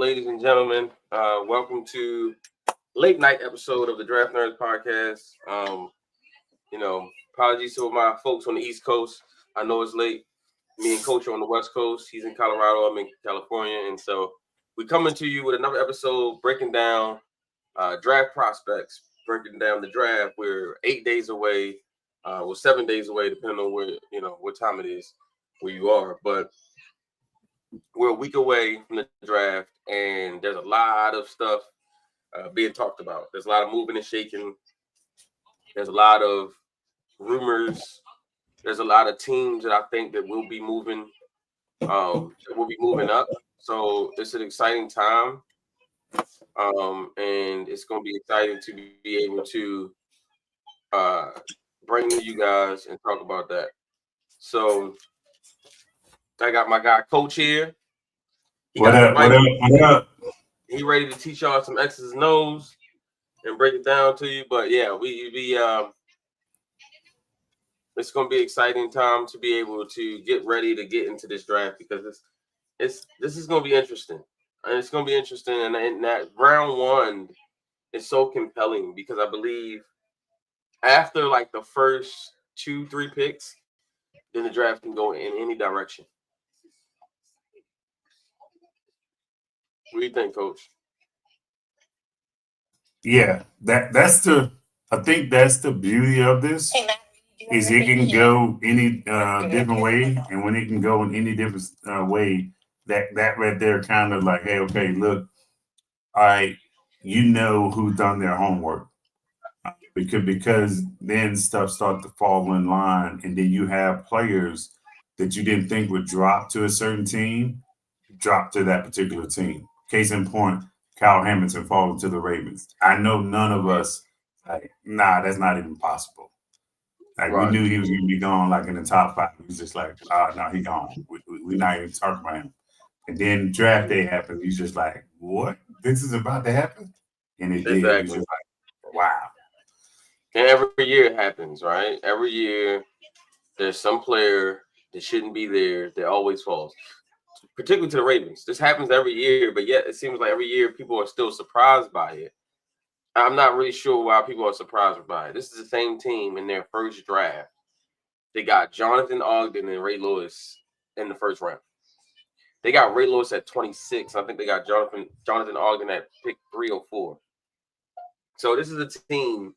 ladies and gentlemen? Welcome to late night episode of the Draftnerds podcast. Apologies to my folks on the East Coast. I know it's late. Me and Coach are on the West Coast. He's in Colorado. I'm in California, and so we're coming to you with another episode breaking down draft prospects, breaking down the draft. We're 8 days away, 7 days away, depending on what time it is where you are, but we're a week away from the draft, and there's a lot of stuff being talked about. There's a lot of moving and shaking. There's a lot of rumors. There's a lot of teams that I think that will be moving. Up. So it's an exciting time, and it's going to be exciting to be able to bring to you guys and talk about that. So I got my guy Coach here. What up? He ready to teach y'all some X's and O's and break it down to you. But yeah, it's gonna be an exciting time to be able to get ready to get into this draft because this is gonna be interesting. And it's gonna be interesting, and that round one is so compelling because I believe after like the first 2-3 picks, then the draft can go in any direction. What do you think, Coach? Yeah, I think that's the beauty of this is it can go any different way, and when it can go in any different way, that right there kind of like, hey, okay, look, all right, you know who's done their homework because then stuff start to fall in line, and then you have players that you didn't think would drop to a certain team drop to that particular team. Case in point, Kyle Hamilton falling to the Ravens. I know none of us that's not even possible. Like Right. we knew he was going to be gone like in the top 5. He was just like, no, he gone. We're not even talking about him. And then draft day happened. He's just like, what? This is about to happen? And it did. He was just like, wow. And every year it happens, right? Every year there's some player that shouldn't be there that always falls, particularly to the Ravens. This happens every year, but yet it seems like every year people are still surprised by it. I'm not really sure why people are surprised by it. This is the same team in their first draft. They got Jonathan Ogden and Ray Lewis in the first round. They got Ray Lewis at 26. I think they got Jonathan Ogden at pick 3 or 4. So this is a team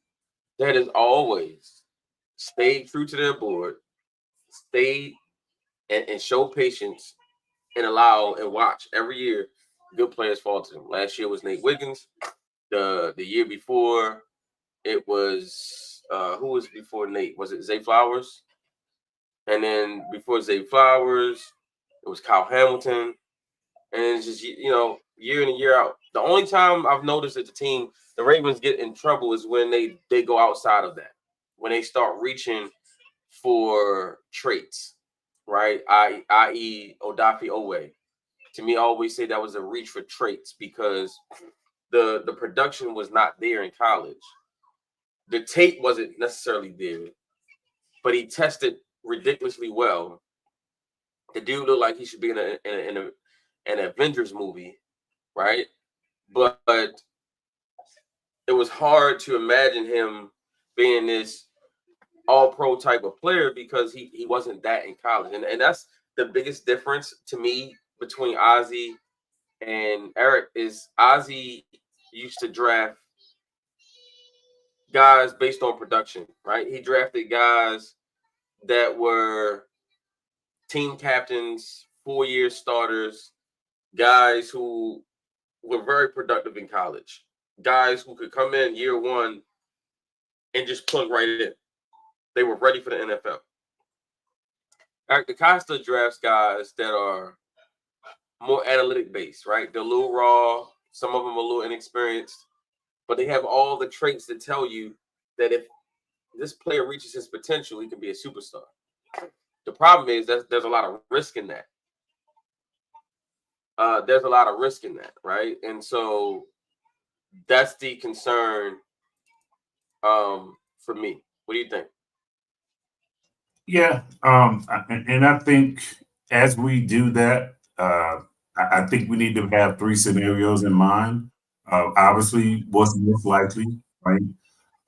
that has always stayed true to their board, stayed and show patience and allow and watch every year good players fall to them. Last year was Nate Wiggins. The year before it was who was before Nate? Was it Zay Flowers? And then before Zay Flowers, it was Kyle Hamilton. And it's just, year in and year out. The only time I've noticed that the Ravens get in trouble is when they go outside of that, when they start reaching for traits, right? I.e. Odafe Owe. To me, I always say that was a reach for traits because the production was not there in college. The tape wasn't necessarily there, but he tested ridiculously well. The dude looked like he should be in an Avengers movie, right? But it was hard to imagine him being this all-pro type of player because he wasn't that in college. And that's the biggest difference to me between Ozzie and Eric is Ozzie used to draft guys based on production, right? He drafted guys that were team captains, 4-year starters, guys who were very productive in college, guys who could come in year one and just plug right in. They were ready for the NFL. Eric DeCosta drafts guys that are more analytic based, right? They're a little raw. Some of them are a little inexperienced, but they have all the traits that tell you that if this player reaches his potential, he can be a superstar. The problem is that there's a lot of risk in that. Right? And so that's the concern for me. What do you think? Yeah, and I think as we do that, I think we need to have three scenarios in mind. Obviously, what's most likely, right?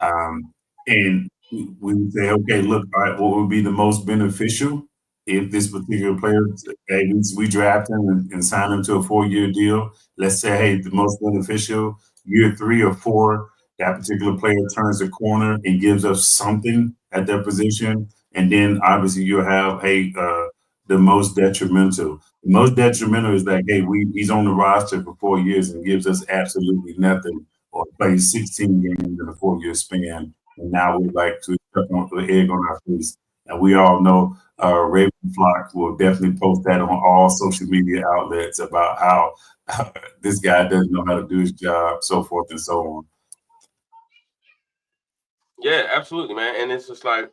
Um, and we would say, okay, look, all right, what would be the most beneficial if this particular player, hey, we draft him and sign him to a 4-year deal? Let's say, hey, the most beneficial year 3 or 4, that particular player turns the corner and gives us something at that position. And then obviously you'll have, hey, the most detrimental. The most detrimental is that, hey, he's on the roster for 4 years and gives us absolutely nothing or plays 16 games in a 4-year span, and now we're like to the egg on our face. And we all know Raven Flock will definitely post that on all social media outlets about how this guy doesn't know how to do his job, so forth and so on. Yeah, absolutely, man. And it's just like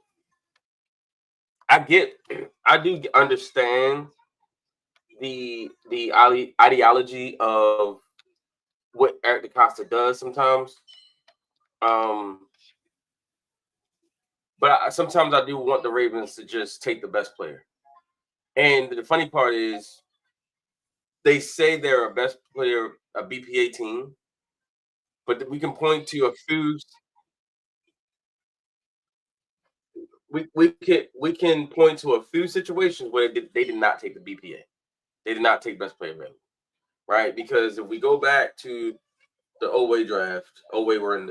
I do understand the ideology of what Eric DaCosta does sometimes. Um, but sometimes I do want the Ravens to just take the best player. And the funny part is, they say they're a best player, a BPA team, but we can point to a few. We can point to a few situations where they did not take the BPA. They did not take best player available, right? Because if we go back to the Oway draft,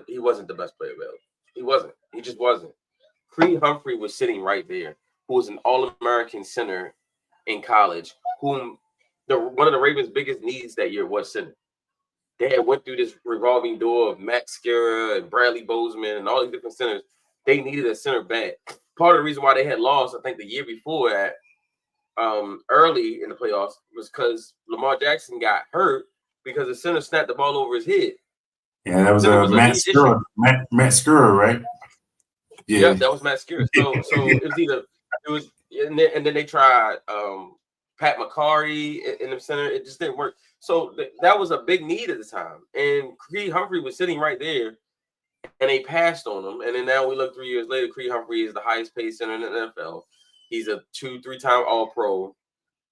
he wasn't the best player available. He wasn't. He just wasn't. Creed Humphrey was sitting right there, who was an All-American center in college, whom one of the Ravens' biggest needs that year was center. They had went through this revolving door of Max Skura and Bradley Bozeman and all these different centers. They needed a center bad. Part of the reason why they had lost, I think, the year before that, early in the playoffs, was because Lamar Jackson got hurt because the center snapped the ball over his head. Yeah, that was Center was a Matt knee issue. Skura. Matt Skura, right? Yep, Yeah. that was Matt Skura. So it was either it was, and then they tried Pat McCarry in the center. It just didn't work. So that was a big need at the time. And Creed Humphrey was sitting right there, and they passed on him. And then now we look 3 years later, Creed Humphrey is the highest paid center in the NFL. He's a 2-3-time All-Pro,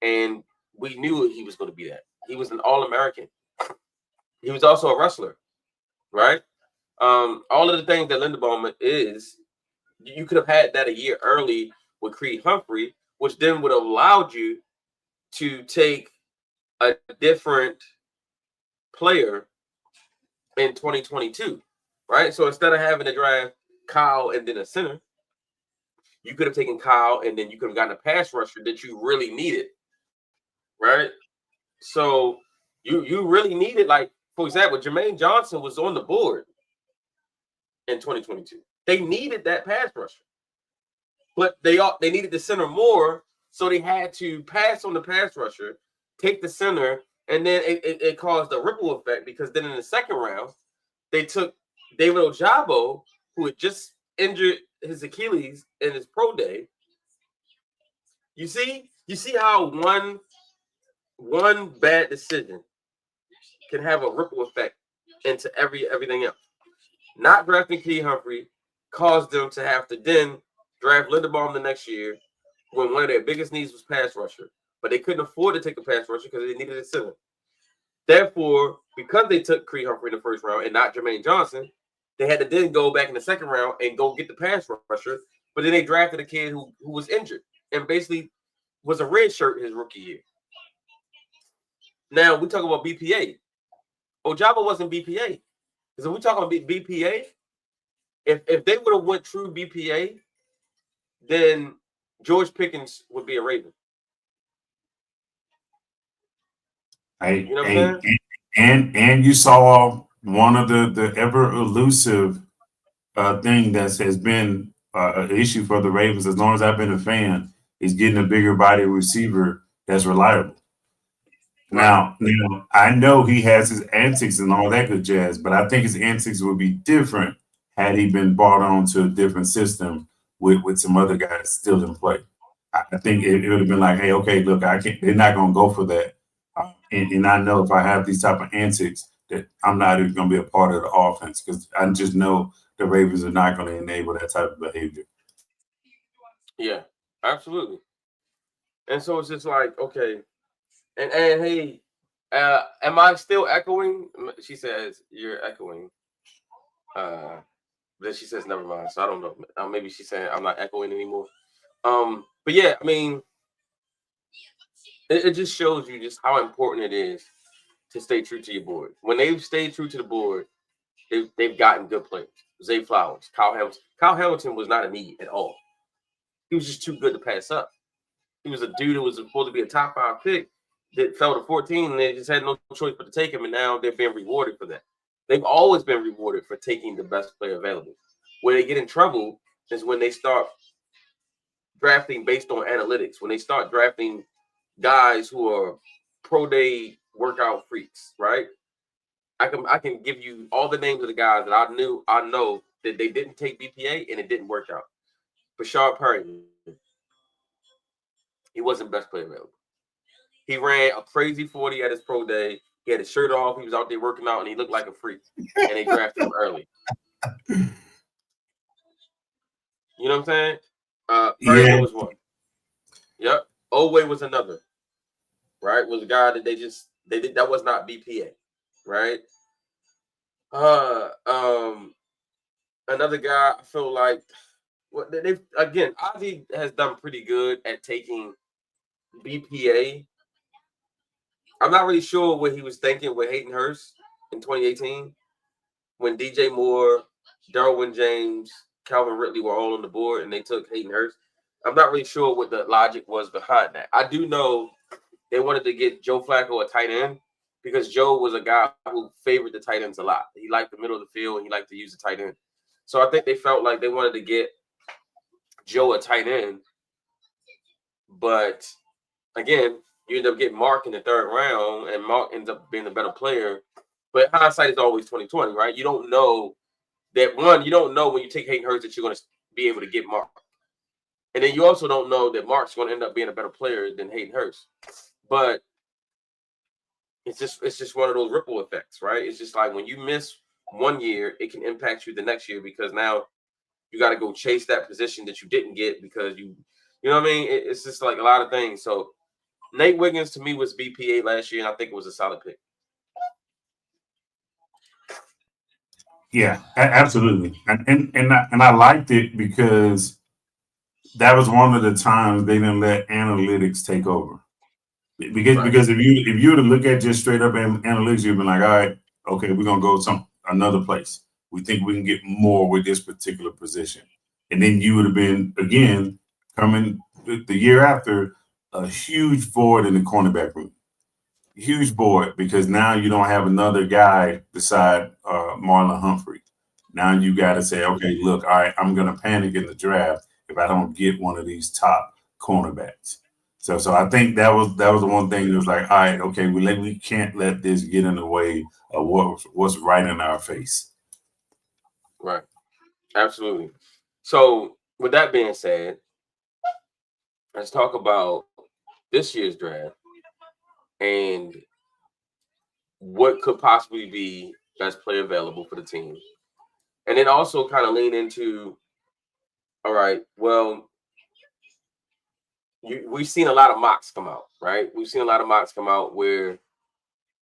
and we knew he was going to be that. He was an All-American. He was also a wrestler, right? All of the things that Linderbaum is, you could have had that a year early with Creed Humphrey, which then would have allowed you to take a different player in 2022, right? So instead of having to draft Kyle and then a center, you could have taken Kyle and then you could have gotten a pass rusher that you really needed, right? So you really needed, like, for example, Jermaine Johnson was on the board in 2022. They needed that pass rusher, but they needed the center more, so they had to pass on the pass rusher, take the center, and then it caused a ripple effect because then in the second round they took David Ojabo, who had just injured his Achilles in his pro day. You see how one bad decision can have a ripple effect into everything else. Not drafting Key Humphrey caused them to have to then draft Linderbaum the next year when one of their biggest needs was pass rusher. But they couldn't afford to take a pass rusher because they needed a center. Therefore, because they took Creed Humphrey in the first round and not Jermaine Johnson, they had to then go back in the second round and go get the pass rusher. But then they drafted a kid who was injured and basically was a red shirt his rookie year. Now we talk about BPA. Ojabo wasn't BPA. Because if we talk about BPA, if they would have went true BPA, then George Pickens would be a Raven. You know what I'm saying? And you saw one of the ever elusive thing that has been an issue for the Ravens as long as I've been a fan is getting a bigger body receiver that's reliable. Now, I know he has his antics and all that good jazz, but I think his antics would be different had he been brought on to a different system with some other guys still in play. I think it would have been like, hey, okay, look, I can't. They're not going to go for that, and I know if I have these type of antics, that I'm not even going to be a part of the offense because I just know the Ravens are not going to enable that type of behavior. Yeah, absolutely. And so it's just like, okay, and hey, Am I still echoing? She says you're echoing. Then she says never mind. So I don't know. Maybe she's saying I'm not echoing anymore. But yeah, I mean, it just shows you just how important it is to stay true to your board. When they've stayed true to the board, they've gotten good players. Zay Flowers, Kyle Hamilton. Kyle Hamilton was not a need at all. He was just too good to pass up. He was a dude who was supposed to be a top 5 pick that fell to 14, and they just had no choice but to take him, and now they're being rewarded for that. They've always been rewarded for taking the best player available. Where they get in trouble is when they start drafting based on analytics, when they start drafting guys who are pro day workout freaks, right? I can give you all the names of the guys that I know that they didn't take BPA and it didn't work out. Bashard Perryman, he wasn't best player available. He ran a crazy 40 at his pro day. He had his shirt off. He was out there working out, and he looked like a freak. And they drafted him early. You know what I'm saying? Perryman was one. Yep. Oway was another. Right? Was a guy that they did. That was not BPA. Right? Another guy. I feel like they've again. Ozzy has done pretty good at taking BPA. I'm not really sure what he was thinking with Hayden Hurst in 2018 when DJ Moore, Derwin James, Calvin Ridley were all on the board and they took Hayden Hurst. I'm not really sure what the logic was behind that. I do know they wanted to get Joe Flacco a tight end because Joe was a guy who favored the tight ends a lot. He liked the middle of the field and he liked to use the tight end. So I think they felt like they wanted to get Joe a tight end. But again, you end up getting Mark in the 3rd round and Mark ends up being a better player. But hindsight is always 20/20, right? You don't know that you don't know when you take Hayden Hurst that you're going to be able to get Mark. And then you also don't know that Mark's going to end up being a better player than Hayden Hurst. But it's just one of those ripple effects, right? It's just like when you miss one year, it can impact you the next year because now you got to go chase that position that you didn't get because you know what I mean? It's just like a lot of things. So Nate Wiggins to me was BPA last year, and I think it was a solid pick. Yeah, absolutely, and I liked it because that was one of the times they didn't let analytics take over. Because if you were to look at just straight up analytics, you'd be like, all right, okay, we're gonna go another place. We think we can get more with this particular position, and then you would have been again coming the year after a huge void in the cornerback room. Huge void because now you don't have another guy beside Marlon Humphrey. Now you got to say, okay, look, all right, I'm going to panic in the draft if I don't get one of these top cornerbacks. So I think that was the one thing that was like, all right, okay, we can't let this get in the way of what's right in our face. Right, absolutely. So with that being said, let's talk about this year's draft and what could possibly be best player available for the team. And then also kind of lean into, all right, well, we've seen a lot of mocks come out, right? We've seen a lot of mocks come out where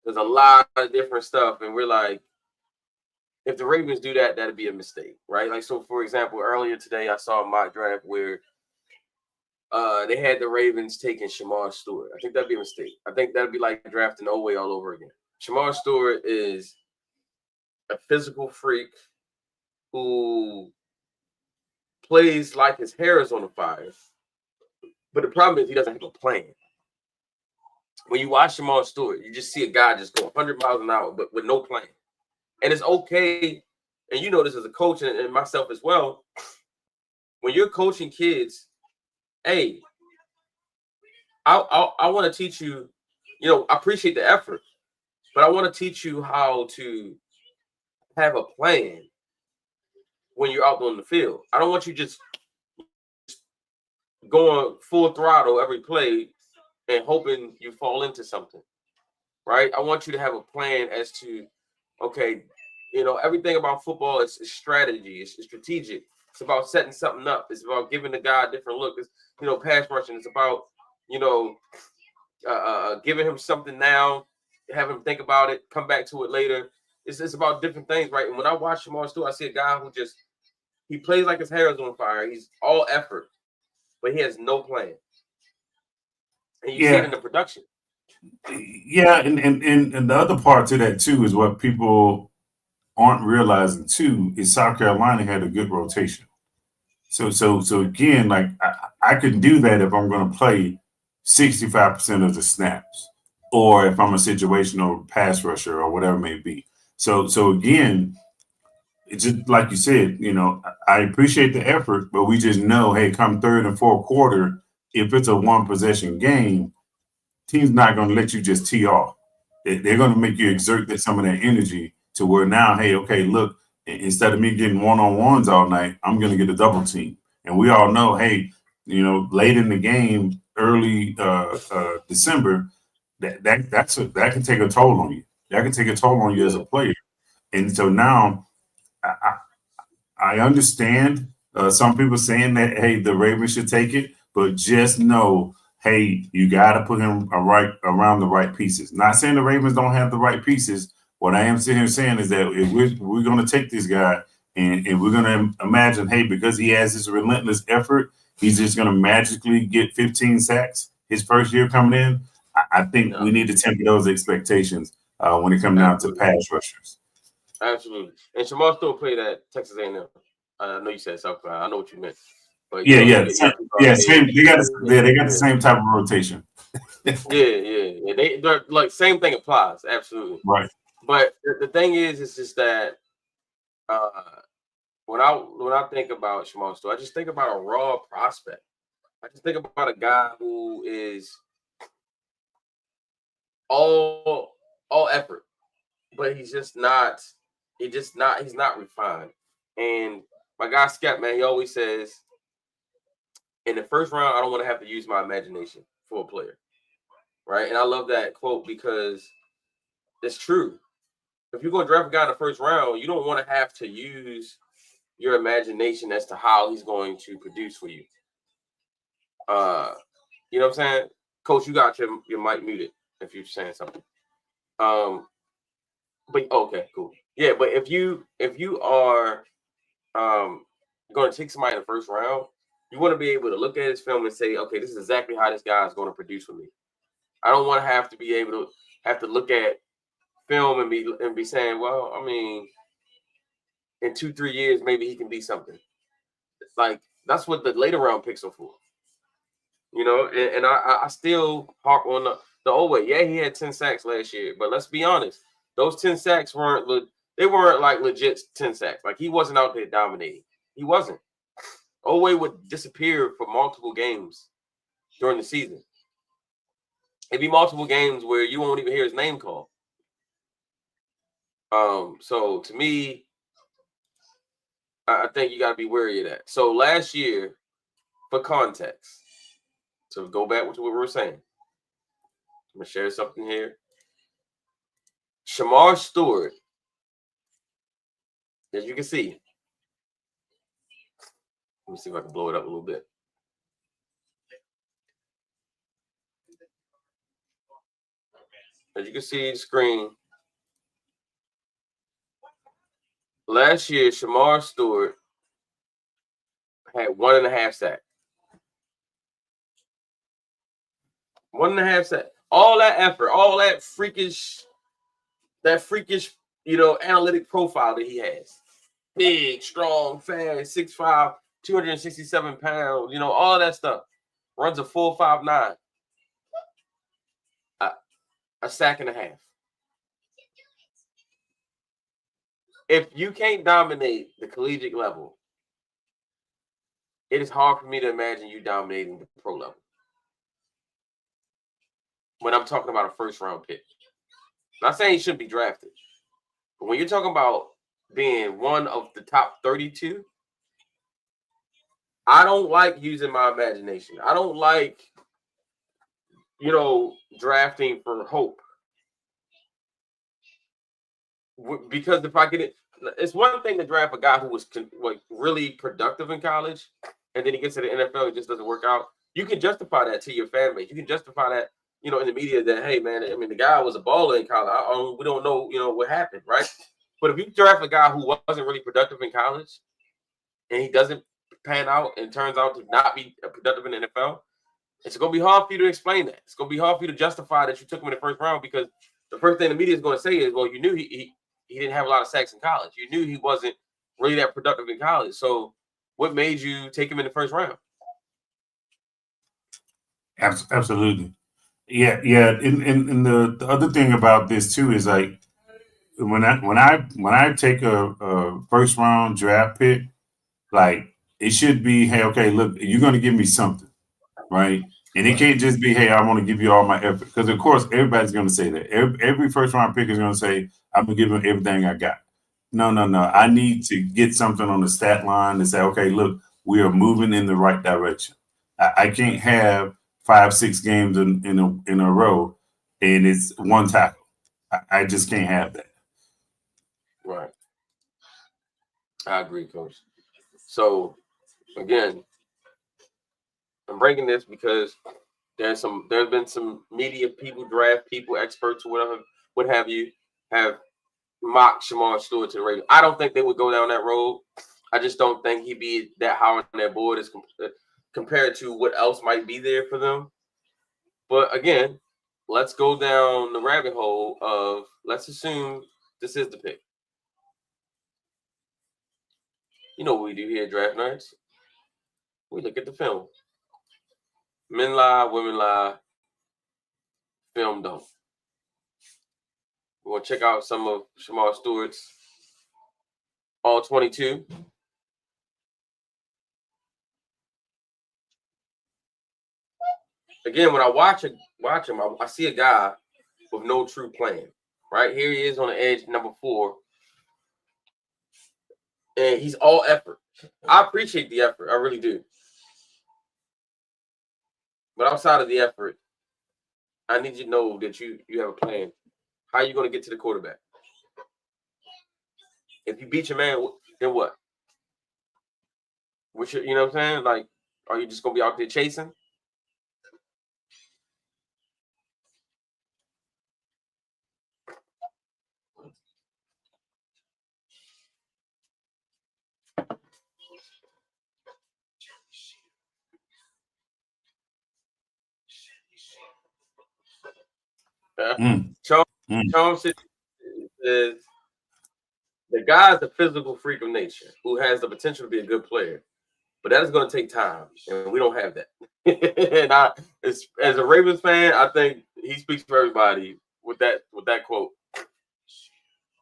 there's a lot of different stuff. And we're like, if the Ravens do that, that'd be a mistake, right? Like, so for example, earlier today, I saw a mock draft where they had the Ravens taking Shamar Stewart. I think that'd be a mistake. I think that'd be like drafting Oway all over again. Shamar Stewart is a physical freak who plays like his hair is on the fire. But the problem is he doesn't have a plan. When you watch Shamar Stewart, you just see a guy just go 100 miles an hour, but with no plan. And it's okay, and you know this as a coach and myself as well, when you're coaching kids, hey, I want to teach you, I appreciate the effort, but I want to teach you how to have a plan when you're out on the field. I don't want you just going full throttle every play and hoping you fall into something, right? I want you to have a plan as to, okay, everything about football is strategy, it's strategic. It's about setting something up. It's about giving the guy a different look. It's, pass rushing. It's about, giving him something now have him think about it, come back to it later. It's about different things, right? And when I watch Shamar Stewart, I see a guy who he plays like his hair is on fire. He's all effort, but he has no plan. And you see it in the production. Yeah, and the other part to that too is what people aren't realizing too is South Carolina had a good rotation. So again, like I can do that if I'm going to play 65% of the snaps, or if I'm a situational pass rusher or whatever it may be. So again, it's just like you said, I appreciate the effort, but we just know, hey, come third and fourth quarter, if it's a one possession game, team's not going to let you just tee off. They're going to make you exert some of that energy to where now, hey, okay, look, instead of me getting one-on-ones all night, I'm going to get a double team. And we all know, hey, late in the game, early December, that can take a toll on you. That can take a toll on you as a player. And so now I understand some people saying that, hey, the Ravens should take it, but just know, hey, you got to put him around the right pieces. Not saying the Ravens don't have the right pieces. What I am sitting here saying is that if we're going to take this guy and we're going to imagine, hey, because he has this relentless effort, he's just going to magically get 15 sacks his first year coming in. I think we need to temper those expectations when it comes down to pass rushers. Absolutely. And Shamar still played at Texas A&M. I know you said South Carolina. I know what you meant. But Same. They got the same type of rotation. Yeah. They're like same thing applies. Absolutely. Right. But the thing is just that when I think about Shamar Stewart, I just think about a raw prospect. I just think about a guy who is all effort, but he's not refined. And my guy Scott, man, he always says, in the first round, I don't want to have to use my imagination for a player. Right. And I love that quote because it's true. If you're going to draft a guy in the first round, you don't want to have to use your imagination as to how he's going to produce for you. You know what I'm saying? Coach, you got your mic muted if you're saying something. But okay, cool. Yeah, but if you are going to take somebody in the first round, you want to be able to look at his film and say, okay, this is exactly how this guy is going to produce for me. I don't want to have to be able to look at film and be saying, well, I mean, in 2-3 years, maybe he can be something. Like that's what the later round picks are for. And I still harp on the old way. Yeah, he had 10 sacks last year, but let's be honest, those 10 sacks weren't like legit 10 sacks. Like he wasn't out there dominating. He wasn't. Oway would disappear for multiple games during the season. It'd be multiple games where you won't even hear his name called. So to me, I think you got to be wary of that. So last year, for context, to go back to what we were saying, I'm going to share something here. Shamar Stewart, as you can see, let me see if I can blow it up a little bit. As you can see the screen, last year, Shamar Stewart had 1.5 sacks. 1.5 sacks. All that effort, all that freakish, analytic profile that he has. Big, strong, fast, 6'5", 267 pounds, all that stuff. Runs a 4.59. A sack and a half. If you can't dominate the collegiate level, it is hard for me to imagine you dominating the pro level. When I'm talking about a first round pick. Not saying he shouldn't be drafted. But when you're talking about being one of the top 32, I don't like using my imagination. I don't like, drafting for hope. Because if I get it, it's one thing to draft a guy who was really productive in college, and then he gets to the NFL, it just doesn't work out. You can justify that to your fan base. You can justify that you know, in the media that, hey, man, I mean, the guy was a baller in college. We don't know, you know, what happened, right? But if you draft a guy who wasn't really productive in college and he doesn't pan out and turns out to not be productive in the NFL, it's going to be hard for you to explain that. It's going to be hard for you to justify that you took him in the first round, because the first thing the media is going to say is, well, you knew he didn't have a lot of sacks in college. You knew he wasn't really that productive in college. So what made you take him in the first round? Absolutely. Yeah. And the other thing about this too is like when I take a first round draft pick, like it should be, hey, okay, look, you're gonna give me something, right? And it can't just be, hey, I want to give you all my effort. Because of course everybody's gonna say that. Every first round pick is gonna say, I'm gonna give him everything I got. No, no, no. I need to get something on the stat line to say, okay, look, we are moving in the right direction. I can't have 5, 6 games in a row and it's one tackle. I just can't have that. Right. I agree, Coach. So again, I'm breaking this because there's been some media people, draft people, experts, or whatever, what have you, have mocked Shamar Stewart to the Ravens. I don't think they would go down that road. I just don't think he'd be that high on their board as compared to what else might be there for them. But again, let's go down the rabbit hole of, let's assume this is the pick. You know what we do here at Draft Nerds? We look at the film. Men lie, women lie, film don't. We're going to check out some of Shamar Stewart's all 22. Again, when I watch him, I see a guy with no true plan. Right here, he is on the edge, number 4, and he's all effort. I appreciate the effort, I really do. But outside of the effort, I need you to know that you have a plan. How are you going to get to the quarterback? If you beat your man, then what? You know what I'm saying? Like, are you just going to be out there chasing? Charles says the guy's a physical freak of nature who has the potential to be a good player, but that is going to take time, and we don't have that. And as a Ravens fan, I think he speaks for everybody with that quote.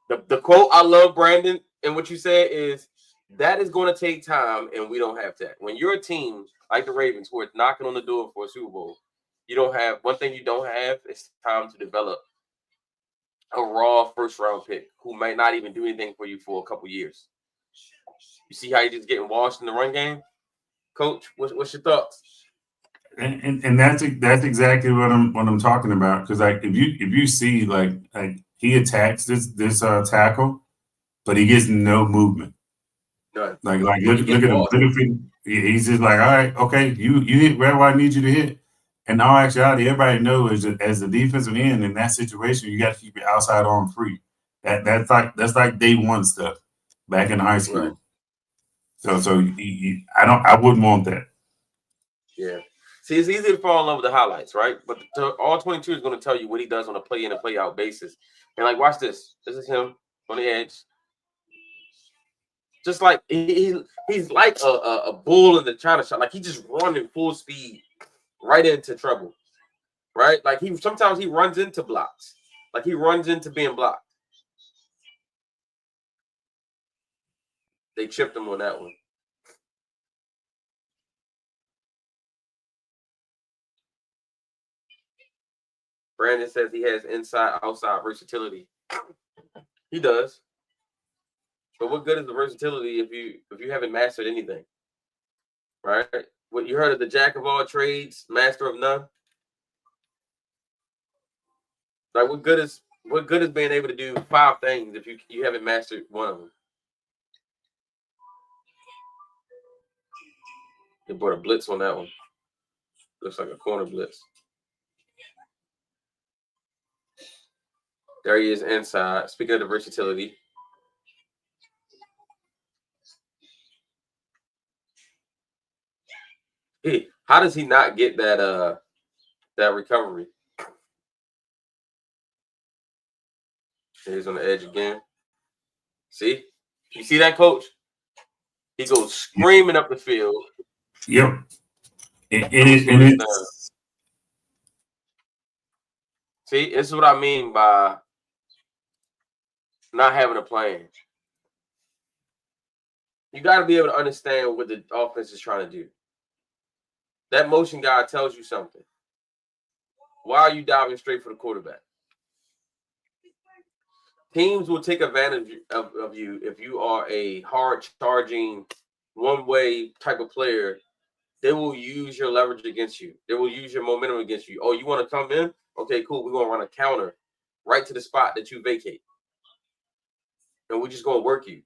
The quote I love, Brandon, and what you said is that is going to take time, and we don't have that. When you're a team like the Ravens, who are knocking on the door for a Super Bowl, you don't have one thing. You don't have is time to develop a raw first round pick who might not even do anything for you for a couple years. You see how you're just getting washed in the run game, Coach? What's your thoughts? And that's exactly what I'm talking about. Because like if you see like he attacks this tackle, but he gets no movement. None. Like look at him. Look at him. He's just like, all right, okay, you hit where I need you to hit. And all actuality, everybody knows that as the defensive end in that situation, you got to keep your outside arm free. That's like day one stuff back in high school. Right. So I wouldn't want that. Yeah. See, it's easy to fall in love with the highlights, right? But all 22 is going to tell you what he does on a play in and play out basis. And like, watch this. This is him on the edge. Just like he's like a bull in the China shop. Like he just running full speed right into trouble, right? Like sometimes he runs into blocks. Like he runs into being blocked. They chipped him on that one. Brandon says he has inside, outside versatility. He does. But what good is the versatility if you haven't mastered anything? Right? What you heard of the jack of all trades, master of none? Like what good is being able to do 5 things if you haven't mastered one of them? They brought a blitz on that one. Looks like a corner blitz. There he is inside. Speaking of the versatility. How does he not get that recovery? He's on the edge again. See? You see that, coach? He goes screaming up the field. Yep. And see, this is what I mean by not having a plan. You got to be able to understand what the offense is trying to do. That motion guy tells you something. Why are you diving straight for the quarterback? Teams will take advantage of you if you are a hard-charging, one-way type of player. They will use your leverage against you. They will use your momentum against you. Oh, you want to come in? Okay, cool. We're going to run a counter right to the spot that you vacate. And we're just going to work you.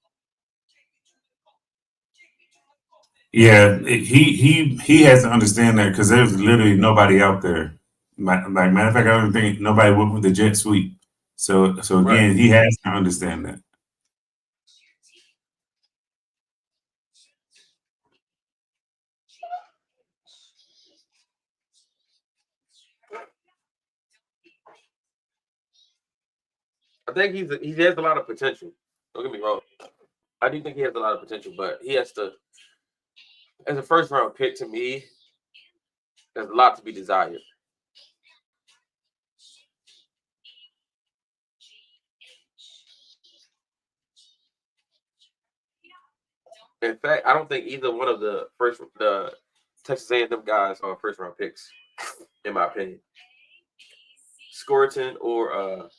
Yeah, he has to understand that because there's literally nobody out there. Like matter of fact, I don't think nobody went with the jet sweep. So again, right. He has to understand that. I think he has a lot of potential. Don't get me wrong. I do think he has a lot of potential, but he has to, as a first round pick, to me, there's a lot to be desired. In fact, I don't think either one of the Texas A&M guys are first round picks, in my opinion. Scorton or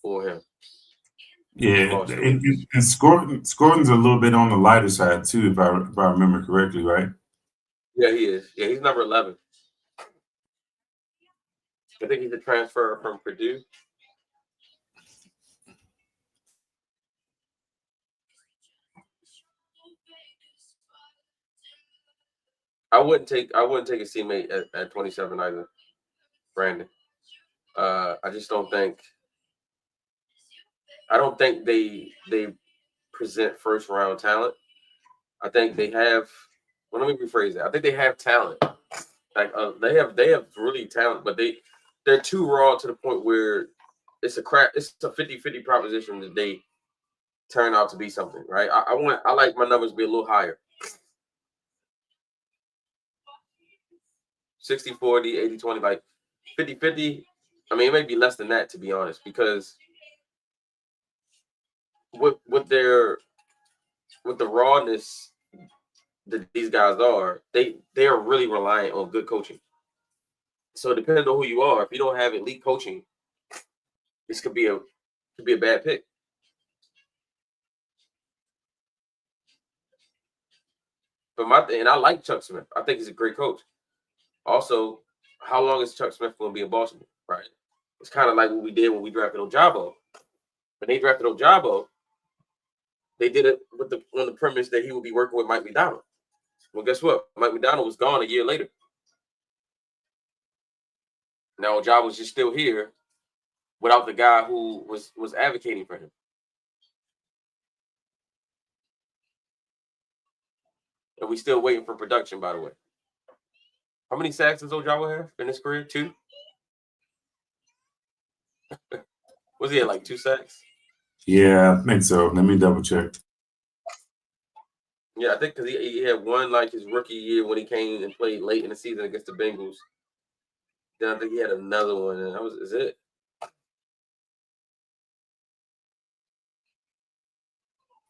him. Yeah, and Scorton's a little bit on the lighter side too, if I remember correctly, right? Yeah, he is. Yeah, he's number 11. I think he's a transfer from Purdue. I wouldn't take a teammate at 27 either, Brandon. I just don't think. I don't think they present first round talent. I think they have. Well, let me rephrase that. I think they have talent. Like they have really talent, but they're too raw to the point where it's a 50-50 proposition that they turn out to be something, right? I like my numbers to be a little higher. 60-40, 80-20, like 50-50. I mean, it may be less than that, to be honest, because with the rawness that these guys are, they are really reliant on good coaching. So depending on who you are, if you don't have elite coaching, this could be a bad pick. But I like Chuck Smith. I think he's a great coach. Also, how long is Chuck Smith going to be in Baltimore? Right. It's kind of like what we did when we drafted Ojabo. When they drafted Ojabo, they did it on the premise that he would be working with Mike McDonald. Well, guess what? Mike McDonald was gone a year later. Now Ojabo's just still here without the guy who was advocating for him. And we still waiting for production, by the way. How many sacks does Ojabo have in his career? 2? Was he at like 2 sacks? Yeah, I think so. Let me double check. Yeah, I think because he had one like his rookie year when he came and played late in the season against the Bengals. Then I think he had another one, and that was it.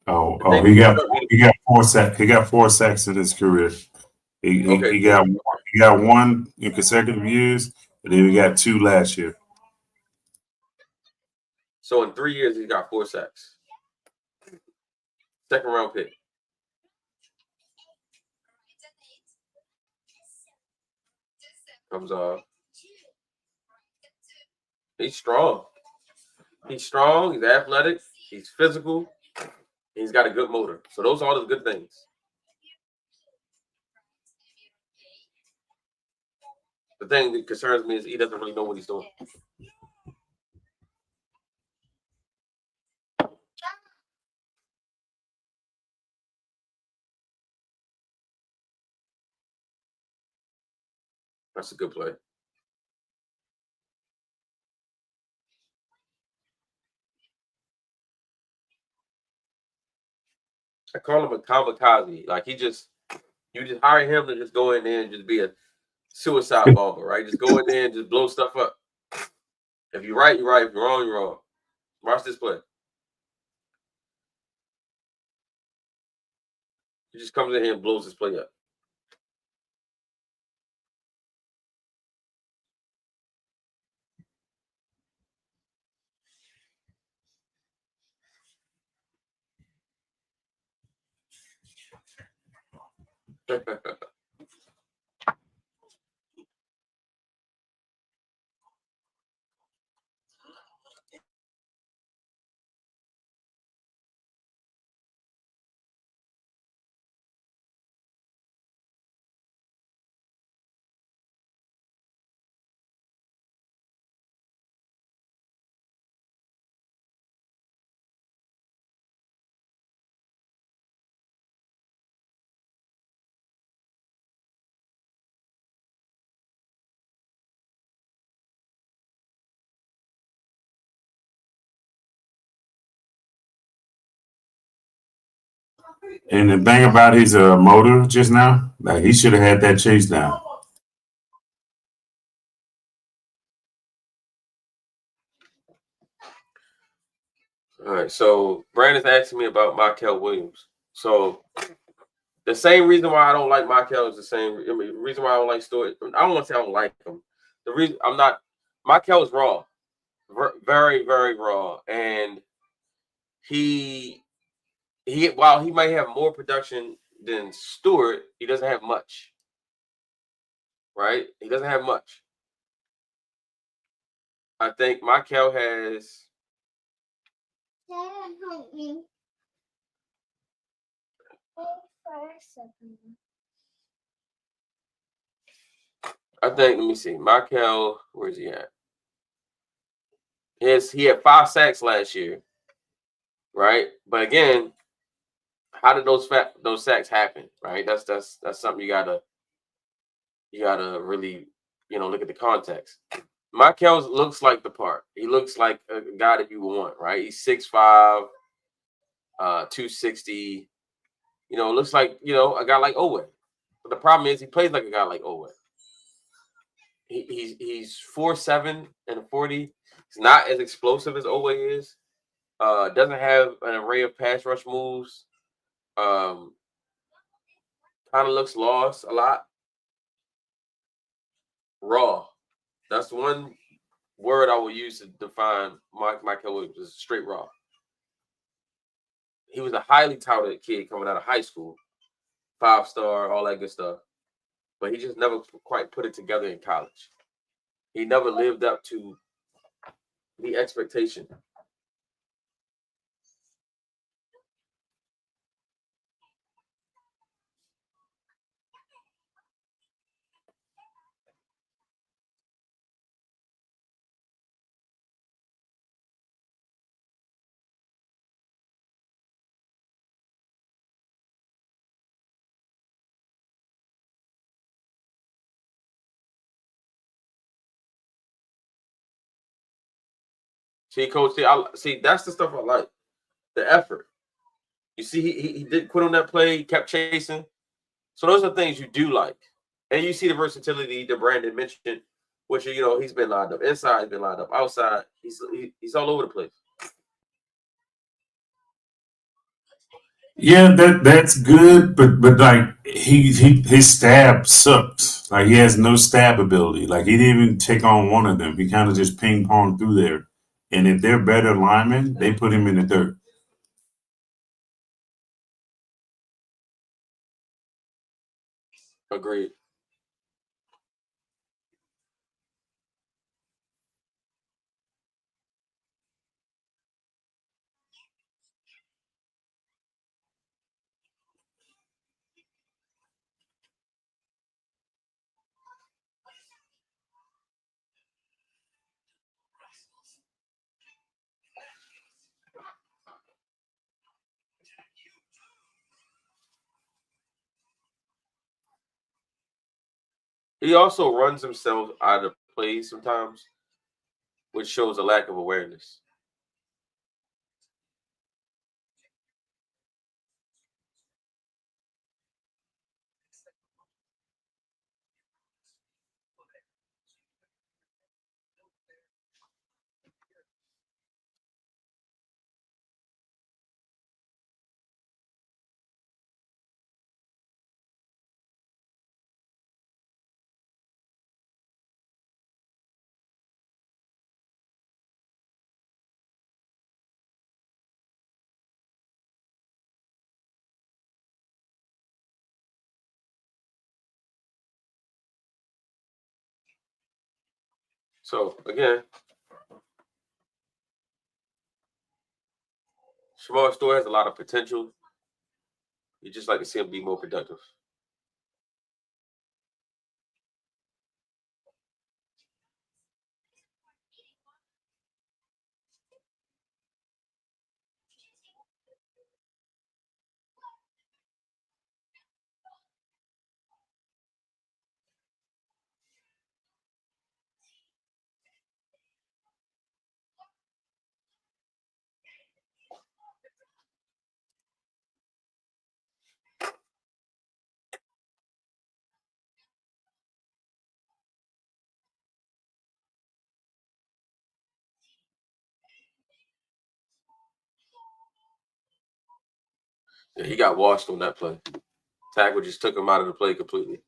He got 4 sacks. He got 4 sacks in his career. He got one in consecutive years, and then he got 2 last year. So in 3 years, he got 4 sacks. Second round pick. Comes off. He's strong. He's strong. He's athletic. He's physical. He's got a good motor. So those are all the good things. The thing that concerns me is he doesn't really know what he's doing. That's a good play. I call him a kamikaze. Like you just hire him to just go in there and just be a suicide bomber, right? Just go in there and just blow stuff up. If you're right, you're right. If you're wrong, you're wrong. Watch this play. He just comes in here and blows this play up. And the thing about his motor just now, like he should have had that chase down. All right, so Brandon's asking me about Michael Williams. So the same reason why I don't like Michael is the same reason why I don't like Stewart. I don't want to say I don't like him. The reason I'm not Michael is raw, very very raw, and he while he might have more production than Stewart, he doesn't have much. Right? He doesn't have much. I think Michael has. Dad, help me. I think. Let me see. Michael, where's he at? He had 5 sacks last year, right? But again, how did those sacks happen? Right? That's something you gotta really look at the context. Michael looks like the part. He looks like a guy that you want, right? He's 6'5", 260. Looks like a guy like Owen. But the problem is he plays like a guy like Owen. He's 4'7" and 40. He's not as explosive as Owen is. Doesn't have an array of pass rush moves. Kind of looks lost a lot. Raw. That's one word I will use to define Michael Williams. Is straight raw. He was a highly touted kid coming out of high school, 5-star, all that good stuff. But he just never quite put it together in college. He never lived up to the expectation. See, Coach, see that's the stuff I like. The effort. You see, he did quit on that play. He kept chasing. So those are things you do like, and you see the versatility that Brandon mentioned, which he's been lined up inside, he's been lined up outside. He's all over the place. Yeah, that's good, but like his stab sucks. Like he has no stab ability. Like he didn't even take on one of them. He kind of just ping pong through there. And if they're better linemen, they put him in the dirt. Agreed. He also runs himself out of plays sometimes, which shows a lack of awareness. So again, Shamar Store has a lot of potential. You just like to see him be more productive. Yeah, he got washed on that play. Tackle just took him out of the play completely.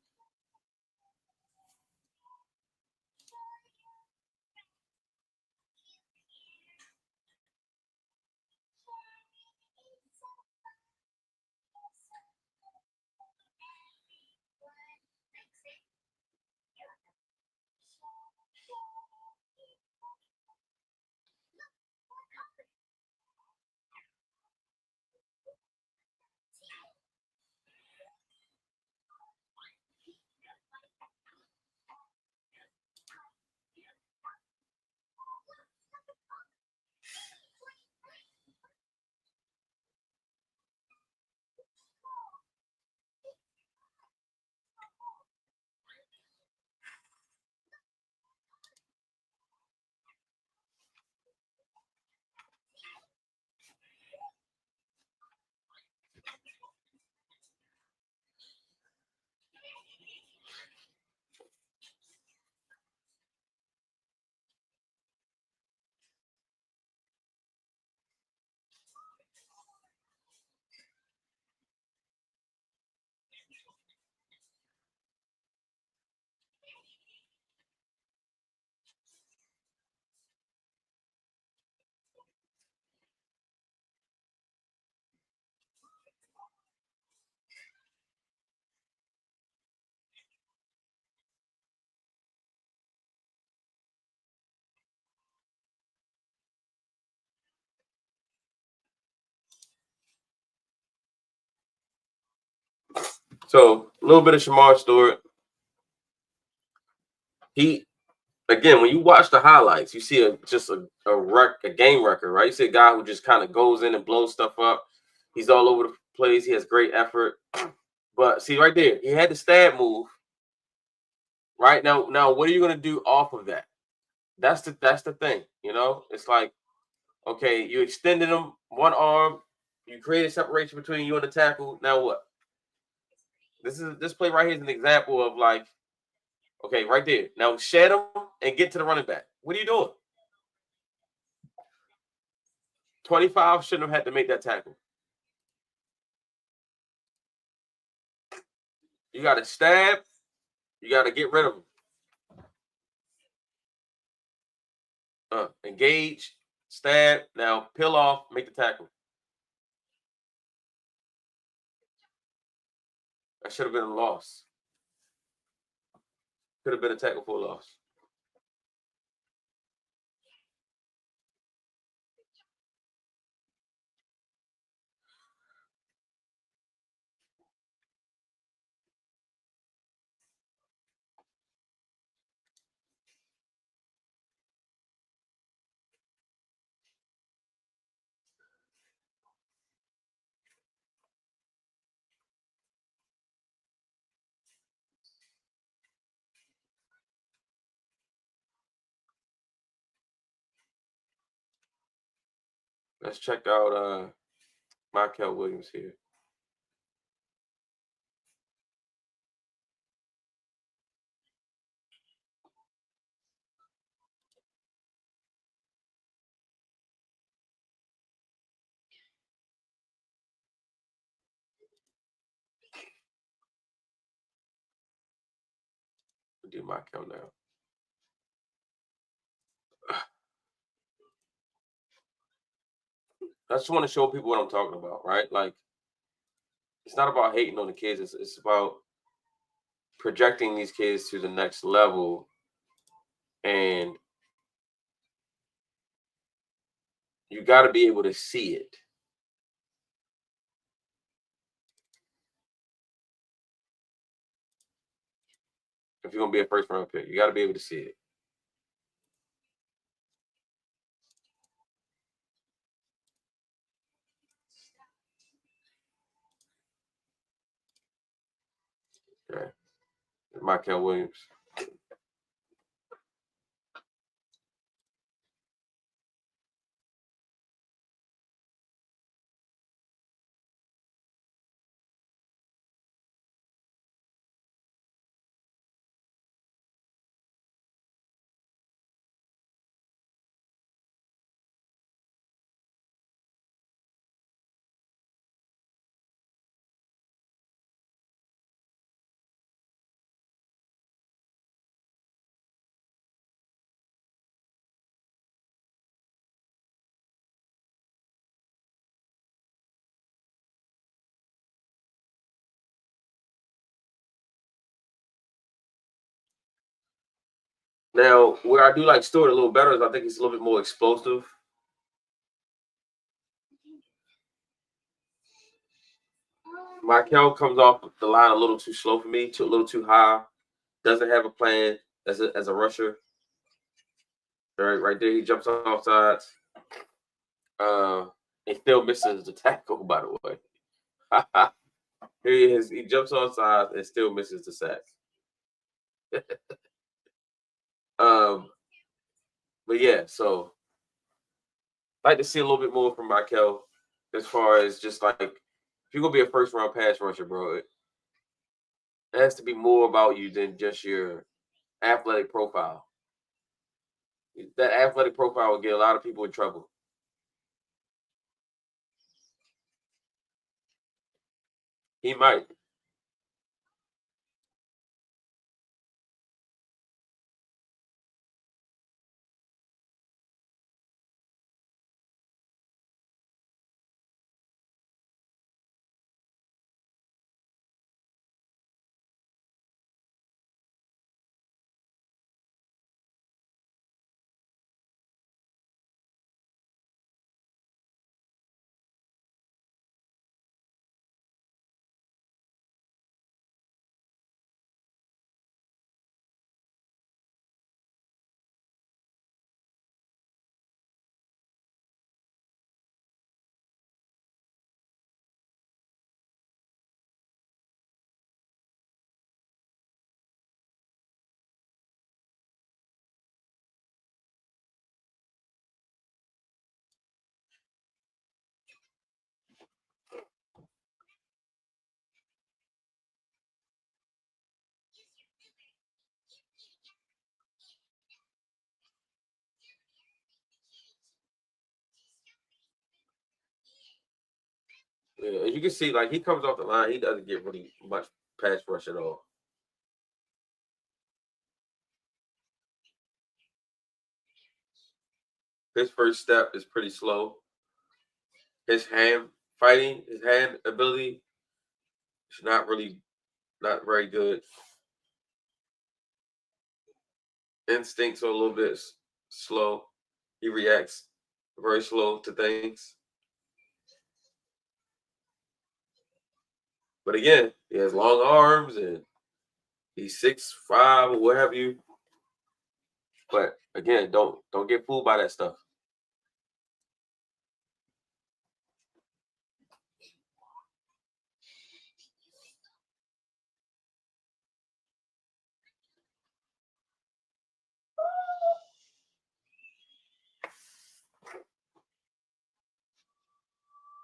So a little bit of Shamar Stewart. He again, when you watch the highlights, you see a game record, right? You see a guy who just kind of goes in and blows stuff up. He's all over the place. He has great effort. But see right there, he had the stab move. Right now, what are you gonna do off of that? That's the thing. It's like, okay, you extended him one arm, you created separation between you and the tackle. Now what? This play right here is an example of like, okay, right there. Now shed him and get to the running back. What are you doing? 25 shouldn't have had to make that tackle. You got to stab. You got to get rid of him. Engage, stab. Now peel off, make the tackle. That should have been a loss. Could have been a tackle for a loss. Let's check out Michael Williams here. We'll do Michael now. I just want to show people what I'm talking about, right? Like, it's not about hating on the kids. It's about projecting these kids to the next level, and you got to be able to see it. If you're gonna be a first round pick, you got to be able to see it. Okay, Michael Williams. Now, where I do like Stewart a little better is I think he's a little bit more explosive. Michael comes off the line a little too slow for me, a little too high. Doesn't have a plan as a rusher. Right there, he jumps off sides. He still misses the tackle, by the way. Here he is. He jumps off sides and still misses the sack. But yeah, so I'd like to see a little bit more from Michael as far as just like if you're gonna be a first round pass rusher, bro, it has to be more about you than just your athletic profile. That athletic profile will get a lot of people in trouble. He might. Yeah, as you can see, like he comes off the line, he doesn't get really much pass rush at all. His first step is pretty slow. His hand fighting, his hand ability is not very good. Instincts are a little bit slow. He reacts very slow to things. But again, he has long arms and he's 6'5" or what have you. But again, don't get fooled by that stuff.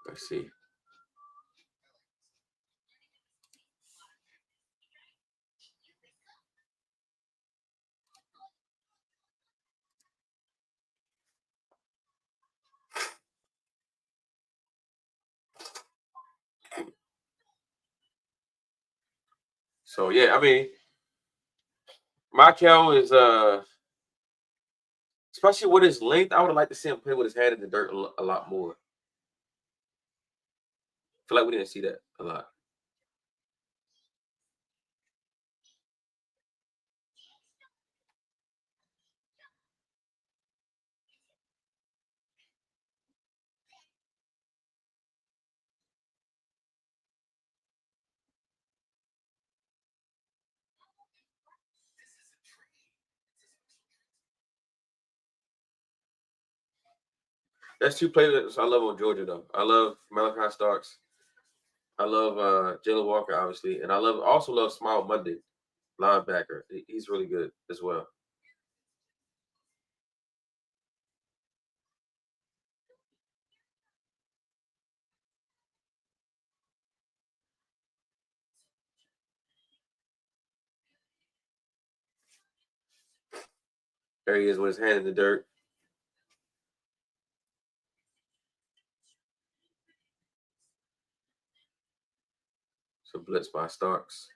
Let's see. So yeah, I mean, Michael is especially with his length. I would like to see him play with his head in the dirt a lot more. I feel like we didn't see that a lot. That's two players I love on Georgia though. I love Malachi Starks. I love Jalen Walker, obviously, and I also love Smile Monday, linebacker. He's really good as well. There he is with his hand in the dirt. So blitz by Starks.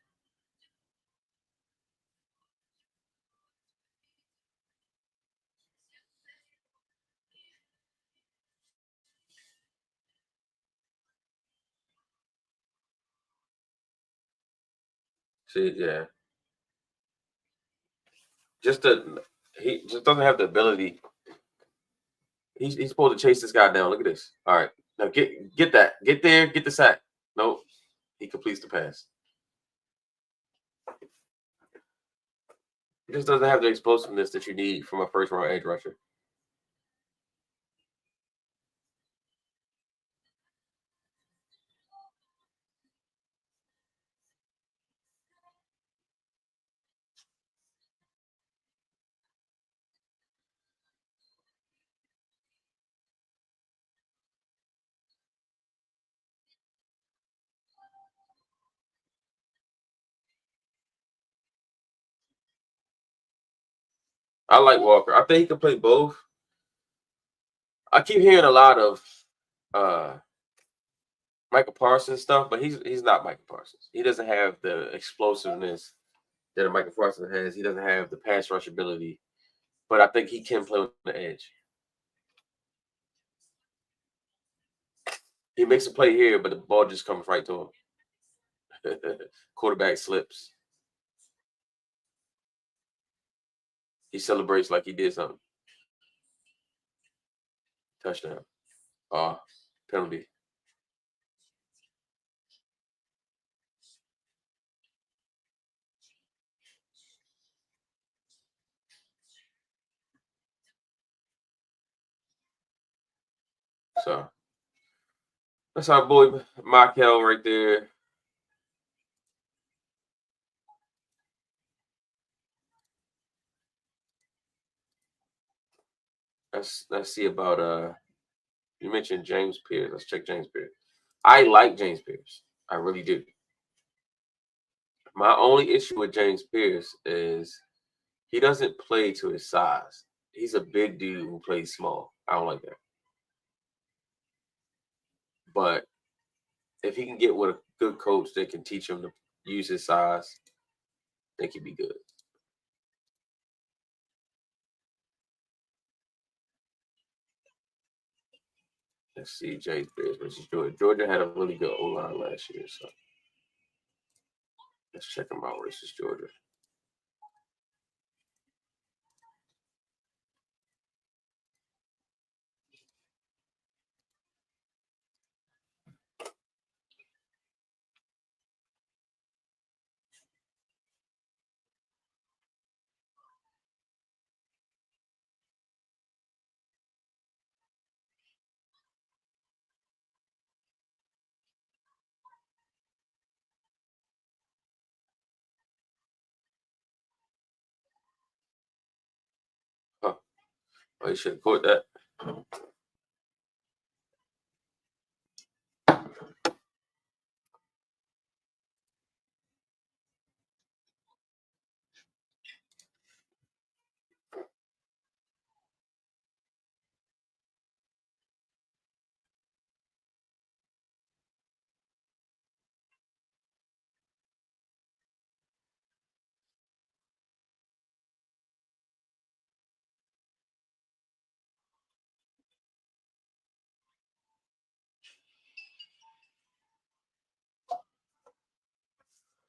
See, yeah. He just doesn't have the ability. He's supposed to chase this guy down. Look at this. All right. Now get that. Get there. Get the sack. Nope. He completes the pass. He just doesn't have the explosiveness that you need from a first round edge rusher. I like Walker. I think he can play both. I keep hearing a lot of uh Michael Parsons stuff, but he's not Michael Parsons. He doesn't have the explosiveness that a Michael Parsons has. He doesn't have the pass rush ability, but I think he can play on the edge. He makes a play here, but the ball just comes right to him. Quarterback slips. He celebrates like he did something. Touchdown. Penalty. So that's our boy Michael right there. Let's see about you mentioned James Pierce. Let's check James Pierce. I like James Pierce. I really do. My only issue with James Pierce is he doesn't play to his size. He's a big dude who plays small. I don't like that. But if he can get with a good coach that can teach him to use his size, I think he'd be good. Let's see, James Pierce versus Georgia. Georgia had a really good O-line last year, so let's check him out versus Georgia. Huh. Oh, you should have caught that.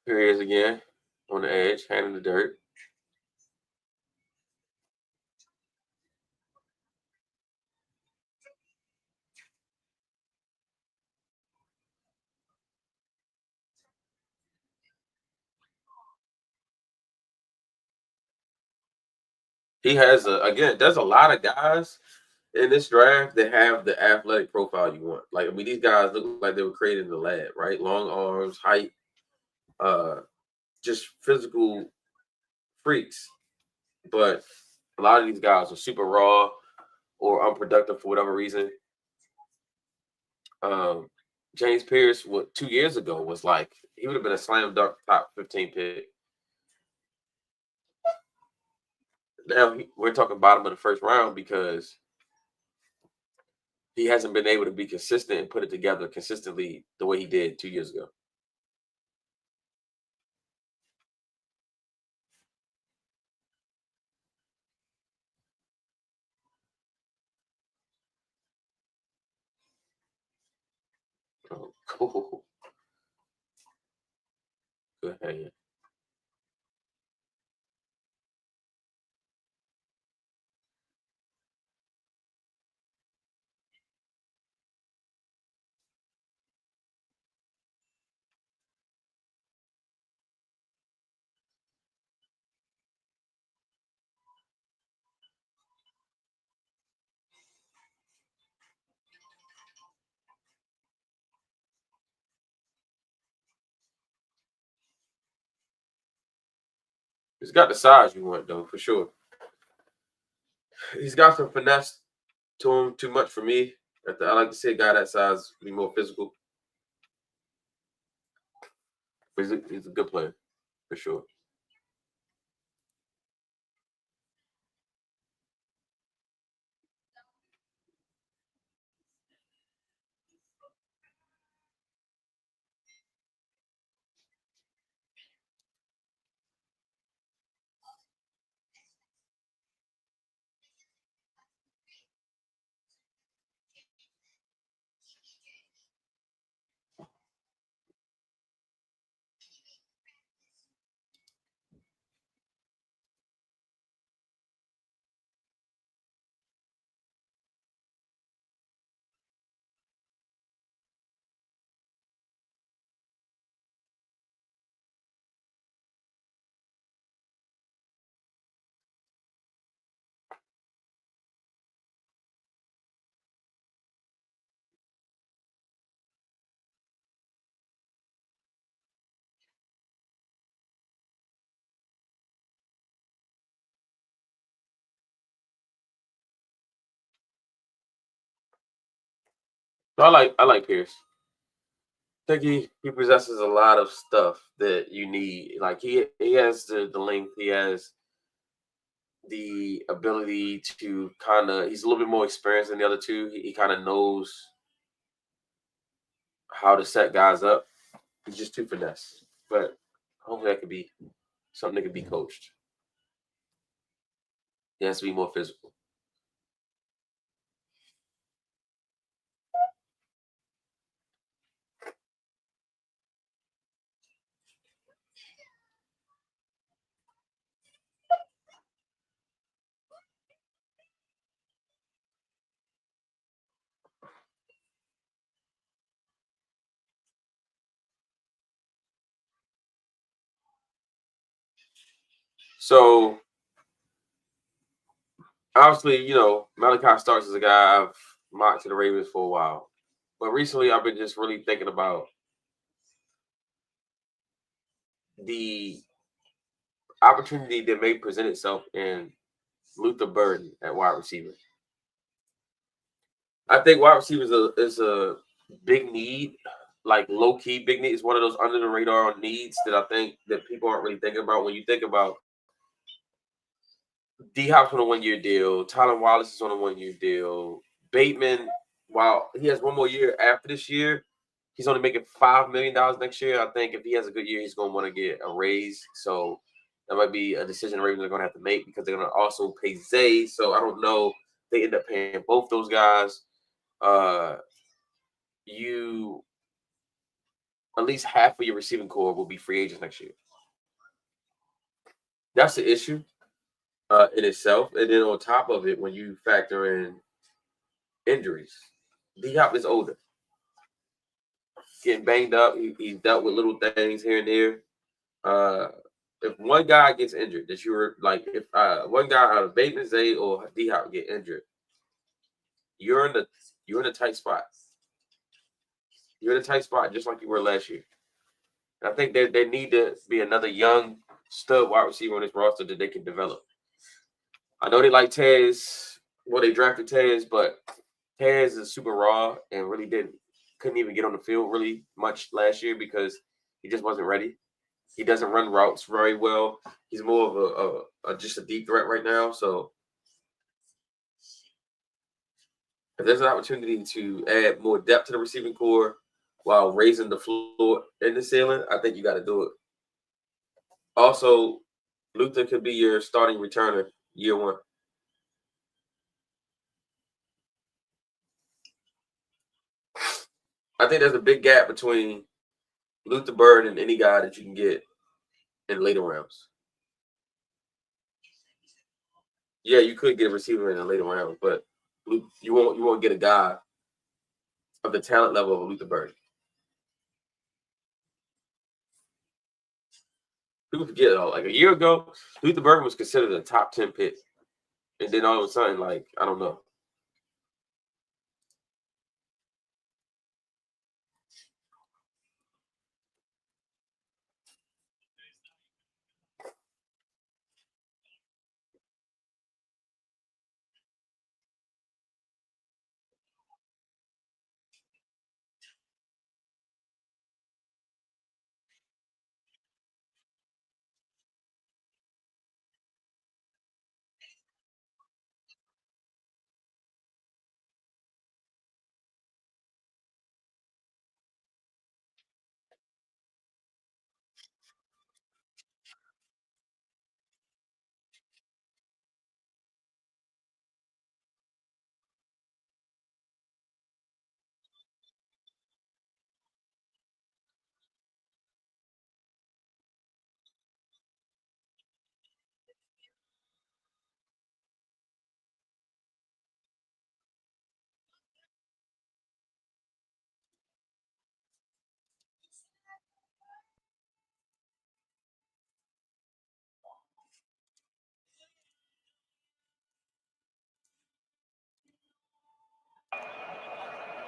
Here he is again on the edge, hand in the dirt. He has again. There's a lot of guys in this draft that have the athletic profile you want. Like I mean, these guys look like they were created in the lab, right? Long arms, height, uh, just physical freaks. But a lot of these guys are super raw or unproductive for whatever reason. Um, James Pierce, what 2 years ago was like he would have been a slam dunk top 15 pick. Now we're talking bottom of the first round because he hasn't been able to be consistent and put it together consistently the way he did 2 years ago. Oh, cool. Good hand. He's got the size you want though, for sure. He's got some finesse to him, too much for me. I like to see a guy that size be more physical. But he's a good player, for sure. So I like Pierce. I think he possesses a lot of stuff that you need. Like he has the length, he has the ability to kind of he's a little bit more experienced than the other two. He kind of knows how to set guys up. He's just too finesse. But hopefully that could be something that could be coached. He has to be more physical. So obviously, Malachi Starks is a guy I've mocked to the Ravens for a while. But recently I've been just really thinking about the opportunity that may present itself in Luther Burden at wide receiver. I think wide receiver is a big need, like low key big need. It's one of those under the radar needs that I think that people aren't really thinking about when you think about D Hop's on a 1 year deal. Tyler Wallace is on a 1 year deal. Bateman, while he has one more year after this year, he's only making $5 million next year. I think if he has a good year, he's going to want to get a raise. So that might be a decision the Ravens are going to have to make because they're going to also pay Zay. So I don't know. They end up paying both those guys. You at least half of your receiving core will be free agents next year. That's the issue in itself. And then on top of it, when you factor in injuries, D-Hop is older. Getting banged up. He's dealt with little things here and there. If one guy gets injured, that you were like, if one guy out of Bateman, Zay, or D-Hop get injured, you're in a tight spot. You're in a tight spot just like you were last year. And I think they need to be another young stud wide receiver on this roster that they can develop. I know they like Tez. Well, they drafted Tez, but Tez is super raw and really couldn't even get on the field really much last year because he just wasn't ready. He doesn't run routes very well. He's more of a just a deep threat right now. So if there's an opportunity to add more depth to the receiving core while raising the floor and the ceiling, I think you got to do it. Also, Luther could be your starting returner year one. I think there's a big gap between Luther Bird and any guy that you can get in later rounds. Yeah, you could get a receiver in the later rounds, but you won't get a guy of the talent level of Luther Bird. People forget though, like a year ago, Luther Bird was considered a top 10 pick. And then all of a sudden, like, I don't know.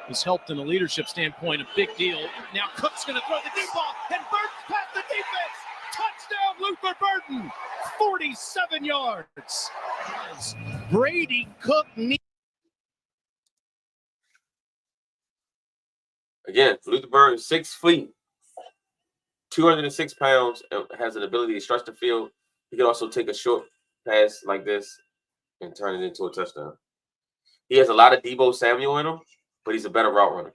Has helped in a leadership standpoint, a big deal. Now Cook's going to throw the deep ball, and Burton's past the defense. Touchdown, Luther Burton, 47 yards. Brady Cook. Again, Luther Burton, 6 feet, 206 pounds, and has an ability to stretch the field. He can also take a short pass like this and turn it into a touchdown. He has a lot of Deebo Samuel in him, but he's a better route runner.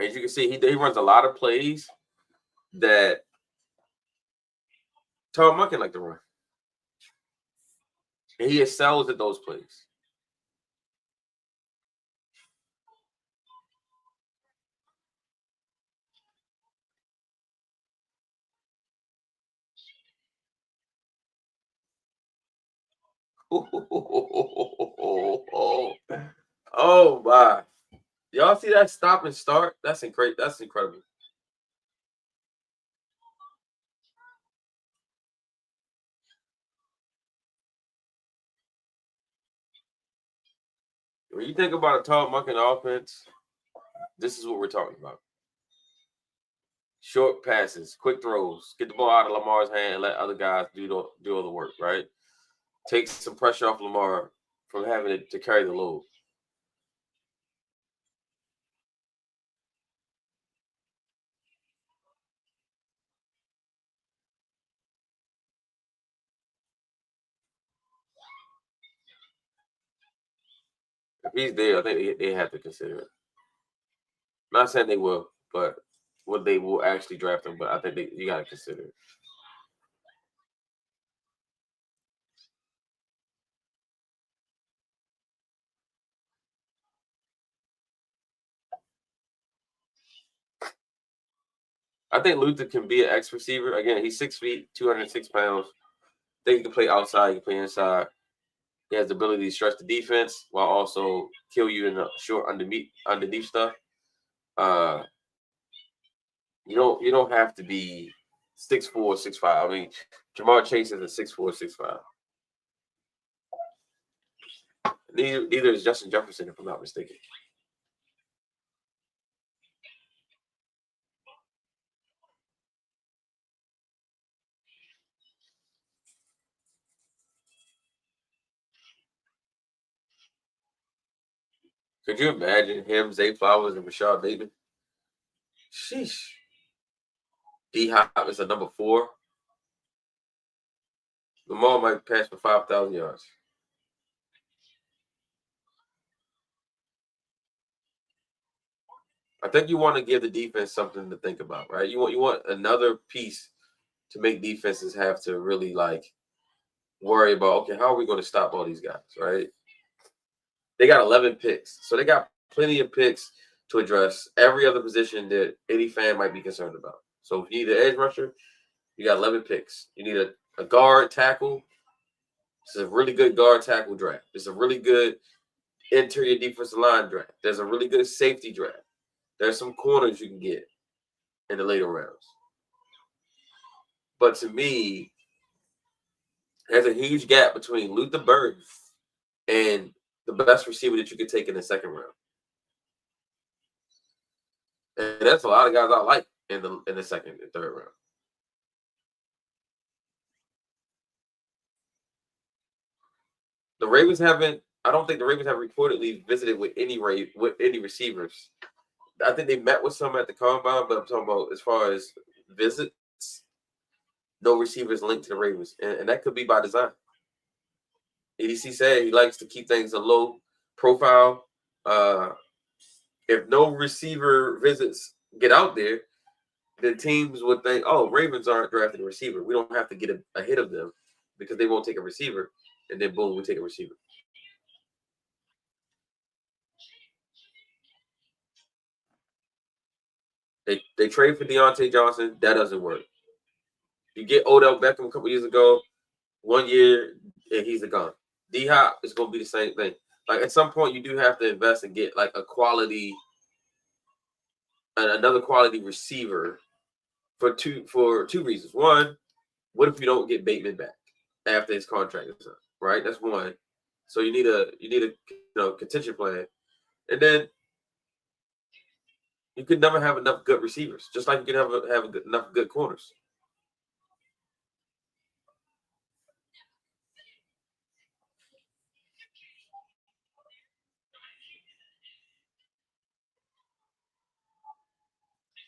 As you can see, he runs a lot of plays that Todd Monken like to run. And he excels at those plays. Oh my. Y'all see that stop and start? That's incredible. That's incredible. When you think about a Todd Monken offense, this is what we're talking about. Short passes, quick throws, get the ball out of Lamar's hand and let other guys do all the work, right? Take some pressure off Lamar from having to carry the load. If he's there, I think they have to consider it. I'm not saying they will. but what they will actually draft him. But I think you got to consider it. I think Luther can be an X receiver. Again, he's 6 feet, 206 pounds. I think he can play outside, he can play inside. He has the ability to stretch the defense while also kill you in the short underneath stuff. You don't have to be 6'4", 6'5". I mean, Jamar Chase is a 6'4", 6'5". Neither is Justin Jefferson, if I'm not mistaken. Could you imagine him, Zay Flowers, and Rashad Bateman? Sheesh. D-Hop is a number 4. Lamar might pass for 5,000 yards. I think you want to give the defense something to think about, right? You want another piece to make defenses have to really worry about, okay, how are we going to stop all these guys, right? They got 11 picks, so they got plenty of picks to address every other position that any fan might be concerned about. So if you need an edge rusher, you got 11 picks. You need a guard tackle. It's a really good guard tackle draft. It's a really good interior defensive line draft. There's a really good safety draft. There's some corners you can get in the later rounds. But to me, there's a huge gap between Luther Burden and the best receiver that you could take in the second round. And that's a lot of guys I like in the second and third round. The Ravens I don't think the Ravens have reportedly visited with any receivers. I think they met with some at the combine, but I'm talking about as far as visits, no receivers linked to the Ravens. And that could be by design. EDC said he likes to keep things a low profile. If no receiver visits get out there, then teams would think, oh, Ravens aren't drafting a receiver. We don't have to get ahead of them because they won't take a receiver. And then, boom, we take a receiver. They trade for Deontay Johnson. That doesn't work. You get Odell Beckham a couple years ago, 1 year, and he's gone. D-Hop is going to be the same thing. At some point, you do have to invest and get another quality receiver for two reasons. One, what if you don't get Bateman back after his contract is up? Right, that's one. So you need a contention plan, and then you could never have enough good receivers, just like you can have enough good corners.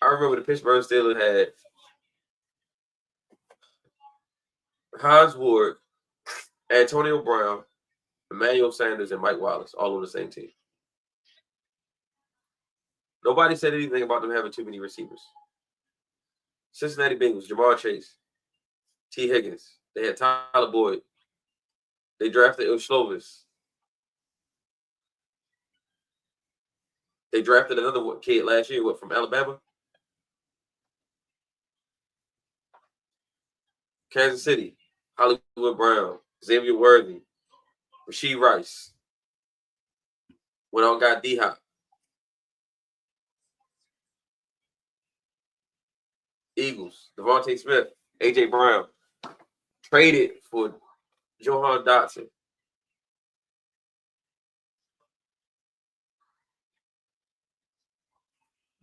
I remember the Pittsburgh Steelers had Hines Ward, Antonio Brown, Emmanuel Sanders, and Mike Wallace all on the same team. Nobody said anything about them having too many receivers. Cincinnati Bengals, Jamar Chase, T. Higgins. They had Tyler Boyd. They drafted Slovis. They drafted another kid last year, from Alabama? Kansas City, Hollywood Brown, Xavier Worthy, Rasheed Rice. Went on got D-Hop. Eagles, Devontae Smith, A.J. Brown. Traded for Johan Dotson.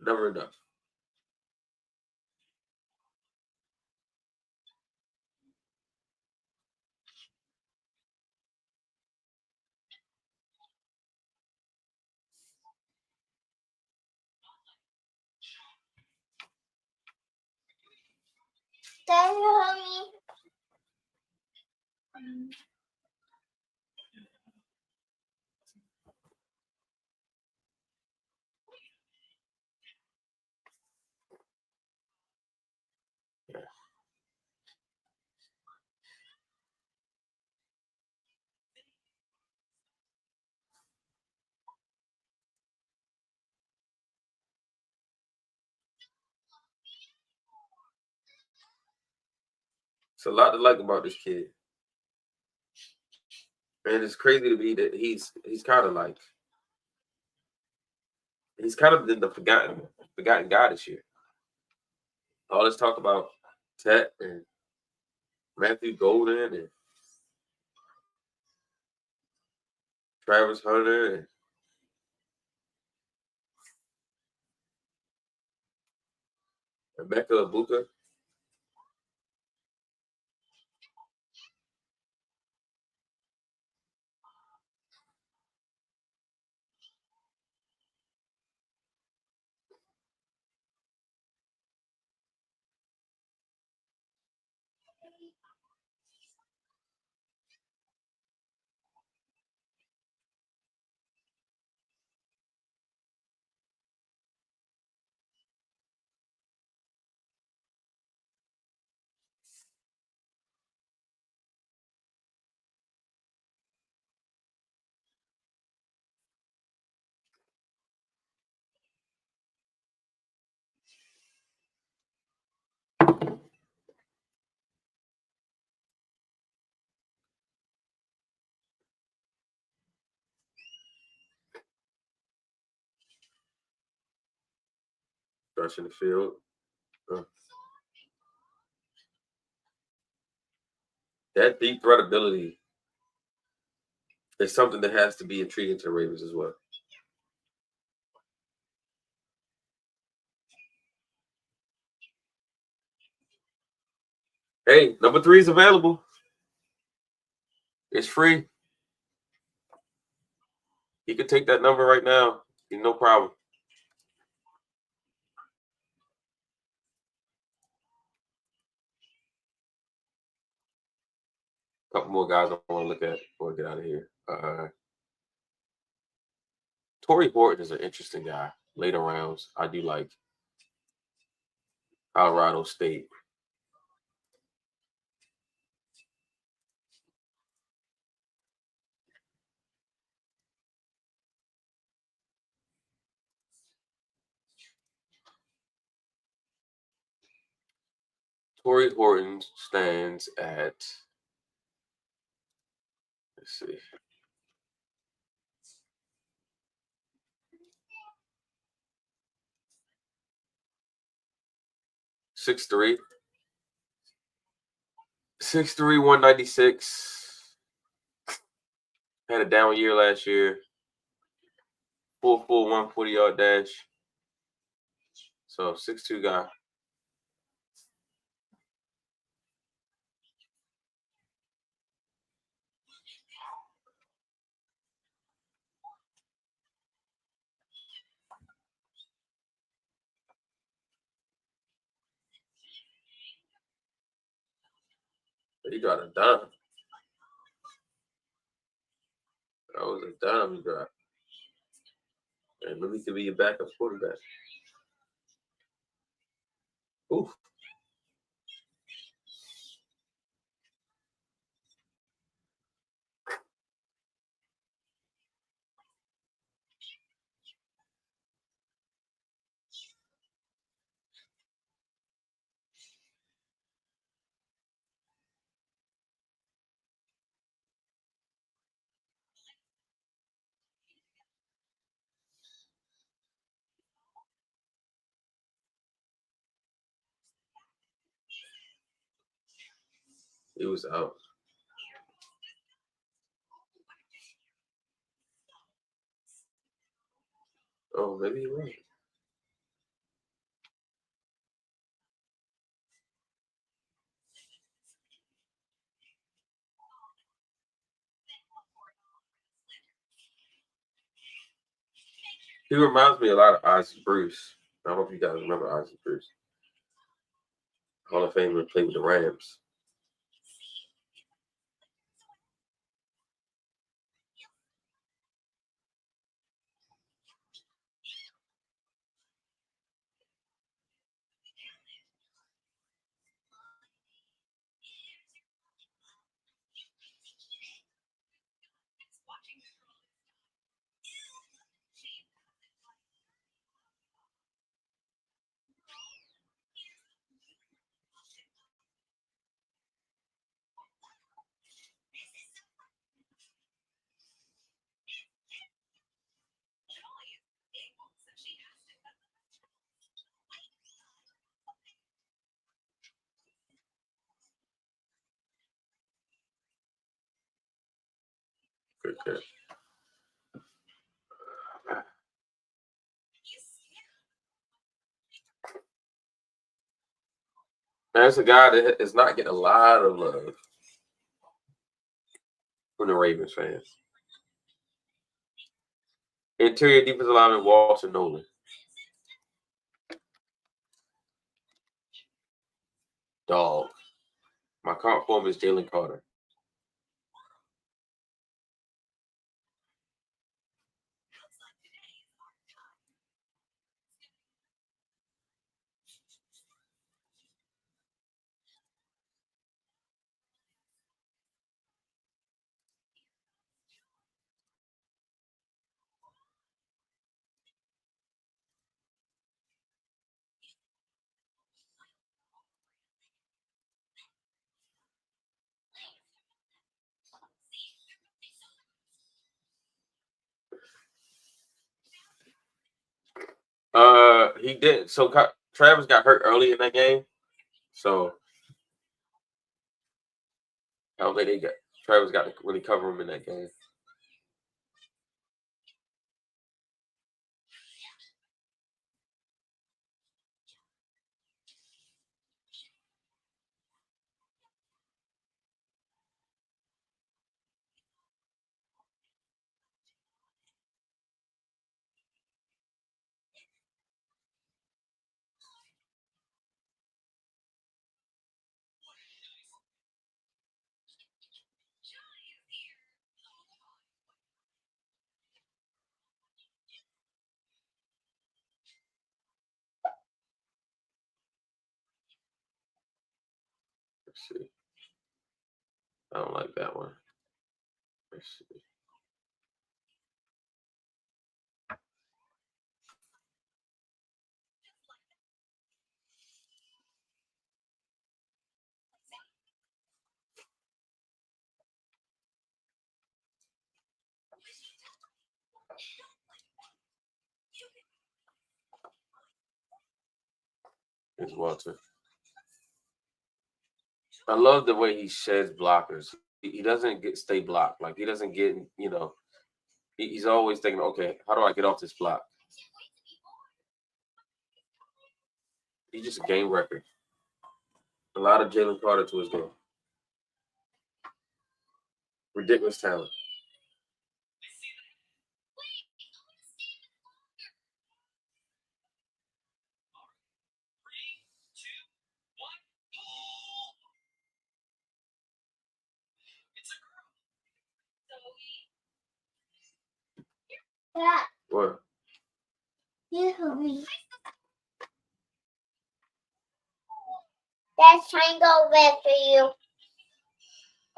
Never enough. It's a lot to like about this kid. And it's crazy to me that he's kind of like he's kind of been the forgotten guy this year. All this talk about Tet and Matthew Golden and Travis Hunter and Emeka Ibuka. Stretching the field. That deep threat ability is something that has to be intriguing to the Ravens as well. Hey, number 3 is available. It's free. You can take that number right now. No problem. A couple more guys I want to look at before I get out of here. Torrey Horton is an interesting guy. Later rounds, I do like Colorado State. Torrey Horton stands at, let's see, 6'3", 6'3", 196. Had a down year last year. 4'4", 140-yard dash. So 6'2" guy. He got a dime. That was a dime he got. And maybe he could be a backup quarterback. Oof. He was out. Oh, maybe he was. He reminds me a lot of Isaac Bruce. I don't know if you guys remember Isaac Bruce. Hall of Famer, played with the Rams. Good catch. That's a guy that is not getting a lot of love from the Ravens fans. Interior defensive lineman Walter Nolan. Dog. My current form is Jalen Carter. He did. So Travis got hurt early in that game, so I don't think Travis got to really cover him in that game. Let's see. I don't like that one. Let's see. Here's Walter. I love the way he sheds blockers. He doesn't stay blocked. Like he doesn't get, he's always thinking, okay, how do I get off this block? He's just a game record. A lot of Jalen Carter to his game. Ridiculous talent. Yeah. What? You help me. That's triangle red for you.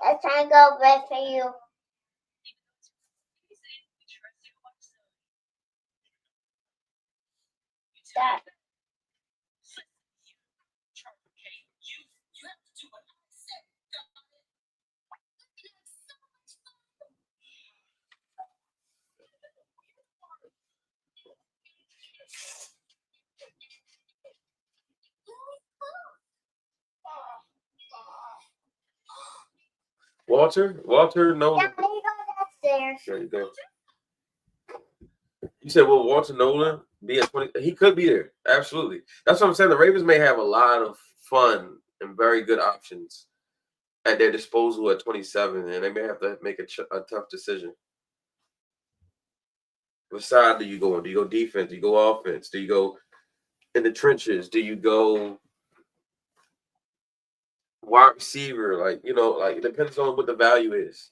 That's triangle red for you. That. Walter Nolan. Yeah, there you go downstairs. There you go. You said, will Walter Nolan be at 20? He could be there. Absolutely. That's what I'm saying. The Ravens may have a lot of fun and very good options at their disposal at 27, and they may have to make a tough decision. What side do you go on? Do you go defense? Do you go offense? Do you go in the trenches? Do you go wide receiver? Like, it depends on what the value is.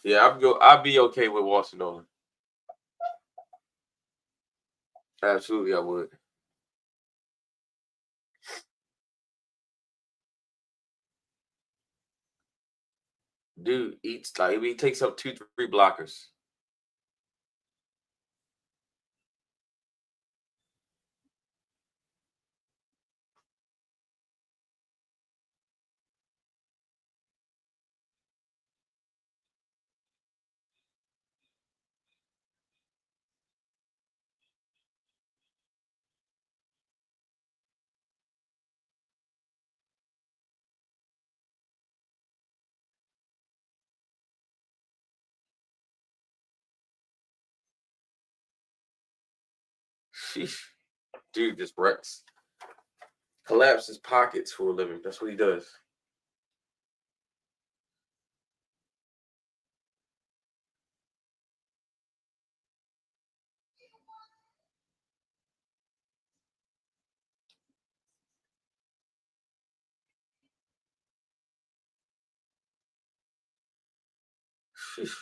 Yeah, I'd be okay with Walter Nolan. Absolutely, I would. Dude eats like he takes up 2, 3 blockers. Sheesh. Dude just wrecks. Collapses pockets for a living. That's what he does. Sheesh.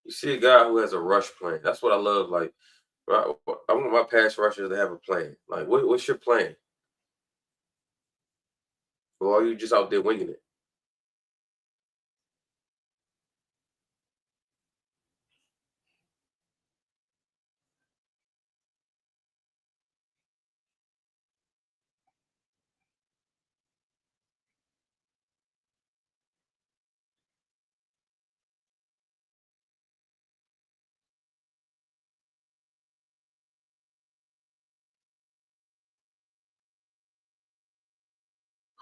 You see a guy who has a rush plan. That's what I love. Like, I want my pass rushers to have a plan. Like, what's your plan? Or are you just out there winging it?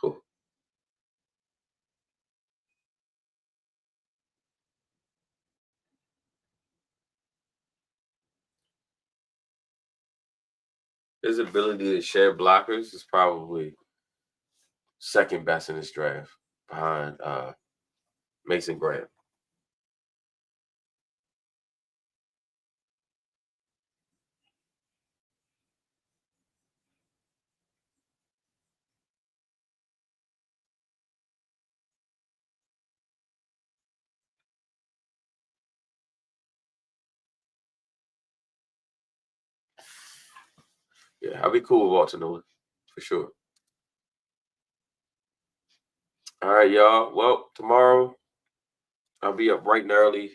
Whew. His ability to share blockers is probably second best in this draft behind Mason Graham. Yeah, I'll be cool with Walter Nolan for sure. All right, y'all. Well, tomorrow I'll be up bright and early,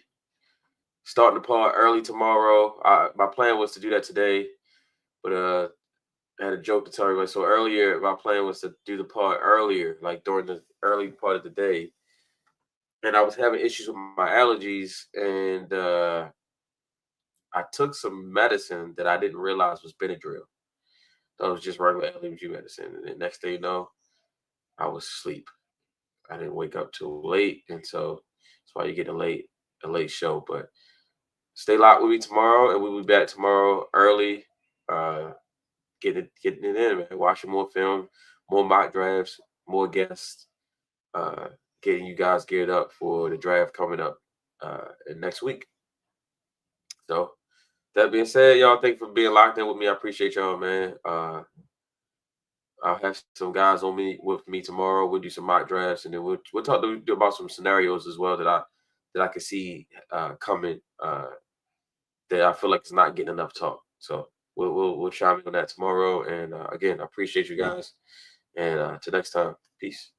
starting the pod early tomorrow. My plan was to do that today, but I had a joke to tell everybody. So earlier, my plan was to do the pod earlier, like during the early part of the day, and I was having issues with my allergies, and I took some medicine that I didn't realize was Benadryl. Thought it was just regular allergy medicine, and the next thing you know, I was asleep. I didn't wake up too late, and so that's why you get a late show. But stay locked with me tomorrow, and we'll be back tomorrow early. Uh, getting it in, man. Watching more film, more mock drafts, more guests. Uh, Getting you guys geared up for the draft coming up next week. So that being said, y'all, thank you for being locked in with me. I appreciate y'all, man. I'll have some guys with me tomorrow. We'll do some mock drafts, and then we'll talk about some scenarios as well that I can see coming that I feel like it's not getting enough talk. So we'll chime in on that tomorrow. And again, I appreciate you guys. And till next time, peace.